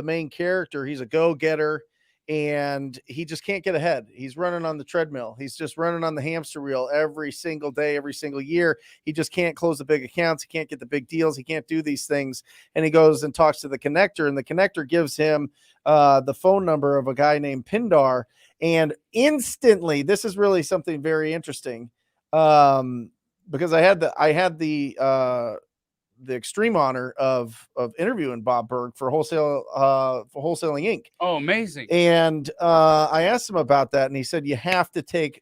main character, he's a go-getter and he just can't get ahead. He's running on the treadmill. He's just running on the hamster wheel every single day, every single year. He just can't close the big accounts. He can't get the big deals. He can't do these things. And he goes and talks to the connector, and the connector gives him the phone number of a guy named Pindar. And instantly, this is really something very interesting because I had the extreme honor of interviewing Bob Burg for Wholesale for Wholesaling Inc. Oh, amazing. And I asked him about that, and he said you have to take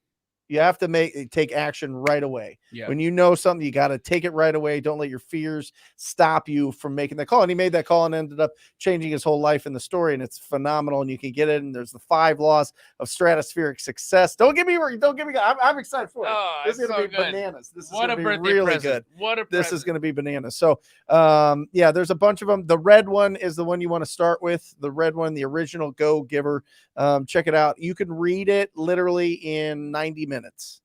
action right away. Yeah. When you know something, you got to take it right away. Don't let your fears stop you from making that call. And he made that call and ended up changing his whole life in the story. And it's phenomenal. And you can get it. And there's the 5 laws of stratospheric success. Don't get me. I'm excited for it. Oh, this is going to be good. bananas. This is What going a to be birthday really present. good. What a This present. is going to be bananas. So, yeah, there's a bunch of them. The red one is the one you want to start with. The red one, the original Go-Giver. Check it out. You can read it literally in 90 minutes.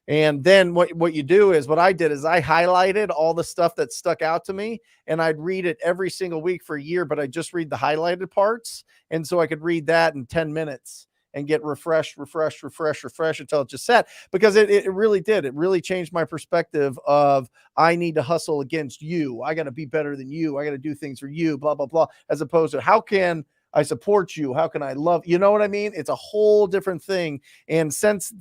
And then what you do is what I did is I highlighted all the stuff that stuck out to me, and I'd read it every single week for a year, but I just read the highlighted parts. And so I could read that in 10 minutes. and get refreshed until it just set, because it really did. It really changed my perspective of, I need to hustle against you. I got to be better than you. I got to do things for you, blah, blah, blah, as opposed to how can I support you? How can I love? You know what I mean? It's a whole different thing. And since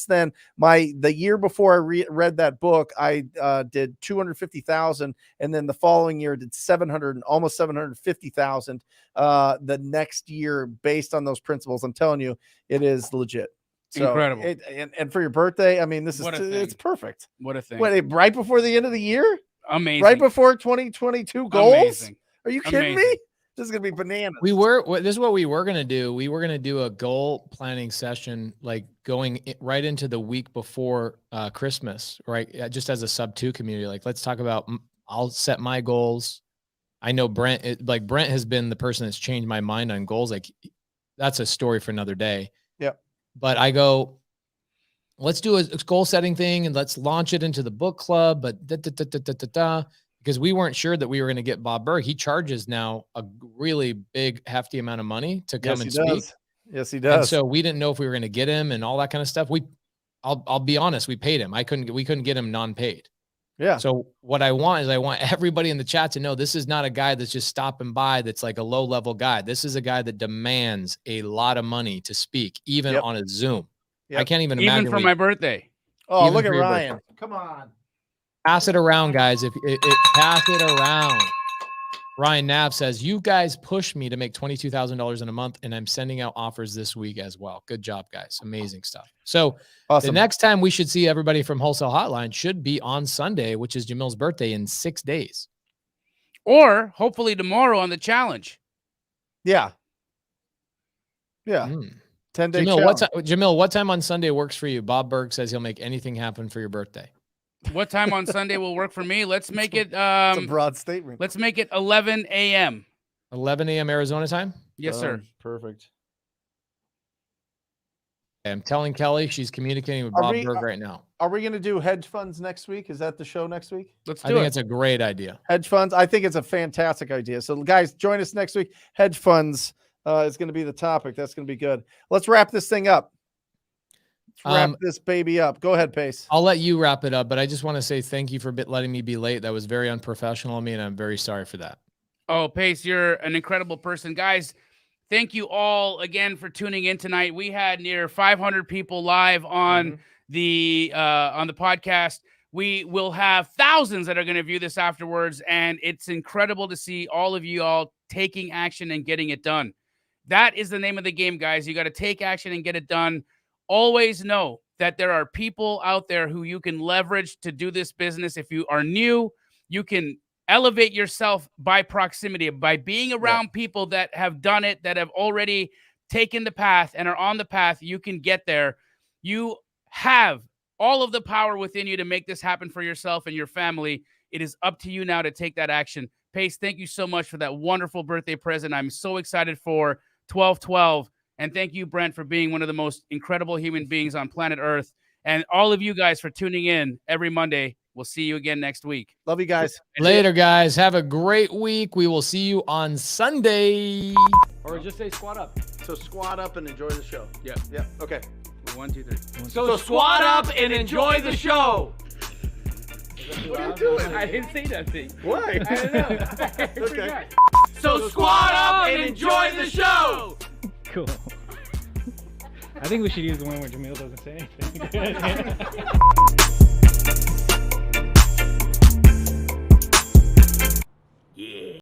then, the year before I read that book, I did 250,000, and then the following year did 700, almost 750,000. The next year, based on those principles, I'm telling you, it is legit. So incredible. And for your birthday, I mean, it's perfect. What a thing! Right before the end of the year, amazing. Right before 2022 goals. Amazing. Are you kidding me? This is going to be bananas. This is what we were going to do. We were going to do a goal planning session, like going right into the week before Christmas, right? Just as a Sub2 community, like, let's talk about, I'll set my goals. I know Brent has been the person that's changed my mind on goals. Like, that's a story for another day. Yep. But I go, let's do a goal setting thing and let's launch it into the book club. But because we weren't sure that we were going to get Bob Berg. He charges now a really big, hefty amount of money to come and speak. Yes, he does. And so we didn't know if we were going to get him and all that kind of stuff. I'll be honest, we paid him. We couldn't get him non-paid. Yeah. So what I want everybody in the chat to know, this is not a guy that's just stopping by. That's like a low level guy. This is a guy that demands a lot of money to speak, even on a Zoom. Yep. I can't even imagine. Even for my birthday. Oh, look at Ryan. Come on. Pass it around, guys. Pass it around. Ryan Knapp says, you guys push me to make $22,000 in a month, and I'm sending out offers this week as well. Good job, guys. Amazing stuff. So awesome. The next time we should see everybody from Wholesale Hotline should be on Sunday, which is Jamil's birthday, in 6 days. Or hopefully tomorrow on the challenge. Yeah. Yeah. 10-day Jamil, challenge. Jamil, what time on Sunday works for you? Bob Berg says he'll make anything happen for your birthday. What time on Sunday will work for me? Let's make it. It's a broad statement. Let's make it 11 a.m. 11 a.m. Arizona time? Yes, sir. Perfect. I'm telling Kelly she's communicating with Bob Berg right now. Are we going to do hedge funds next week? Is that the show next week? Let's do it. I think it's a great idea. Hedge funds. I think it's a fantastic idea. So guys, join us next week. Hedge funds is going to be the topic. That's going to be good. Let's wrap this thing up. Wrap this baby up. Go ahead, Pace. I'll let you wrap it up, but I just want to say thank you for letting me be late. That was very unprofessional of me, and I'm very sorry for that. Oh, Pace, you're an incredible person. Guys, thank you all again for tuning in tonight. We had near 500 people live on the podcast. We will have thousands that are going to view this afterwards, and it's incredible to see all of you all taking action and getting it done. That is the name of the game, guys. You got to take action and get it done. Always know that there are people out there who you can leverage to do this business. If you are new, you can elevate yourself by proximity, by being around people that have done it, that have already taken the path and are on the path. You can get there. You have all of the power within you to make this happen for yourself and your family. It is up to you now to take that action. Pace, thank you so much for that wonderful birthday present. I'm so excited for 12/12. And thank you, Brent, for being one of the most incredible human beings on planet Earth. And all of you guys for tuning in every Monday. We'll see you again next week. Love you guys. Later, guys. Have a great week. We will see you on Sunday. Or just say squat up. So squat up and enjoy the show. Yeah. Yeah. Okay. 1, 2, 3. So squat up and enjoy the show. What are you doing? I didn't say nothing. Why? I don't know. Okay. So squat up and enjoy the show. Cool. I think we should use the one where Jamil doesn't say anything.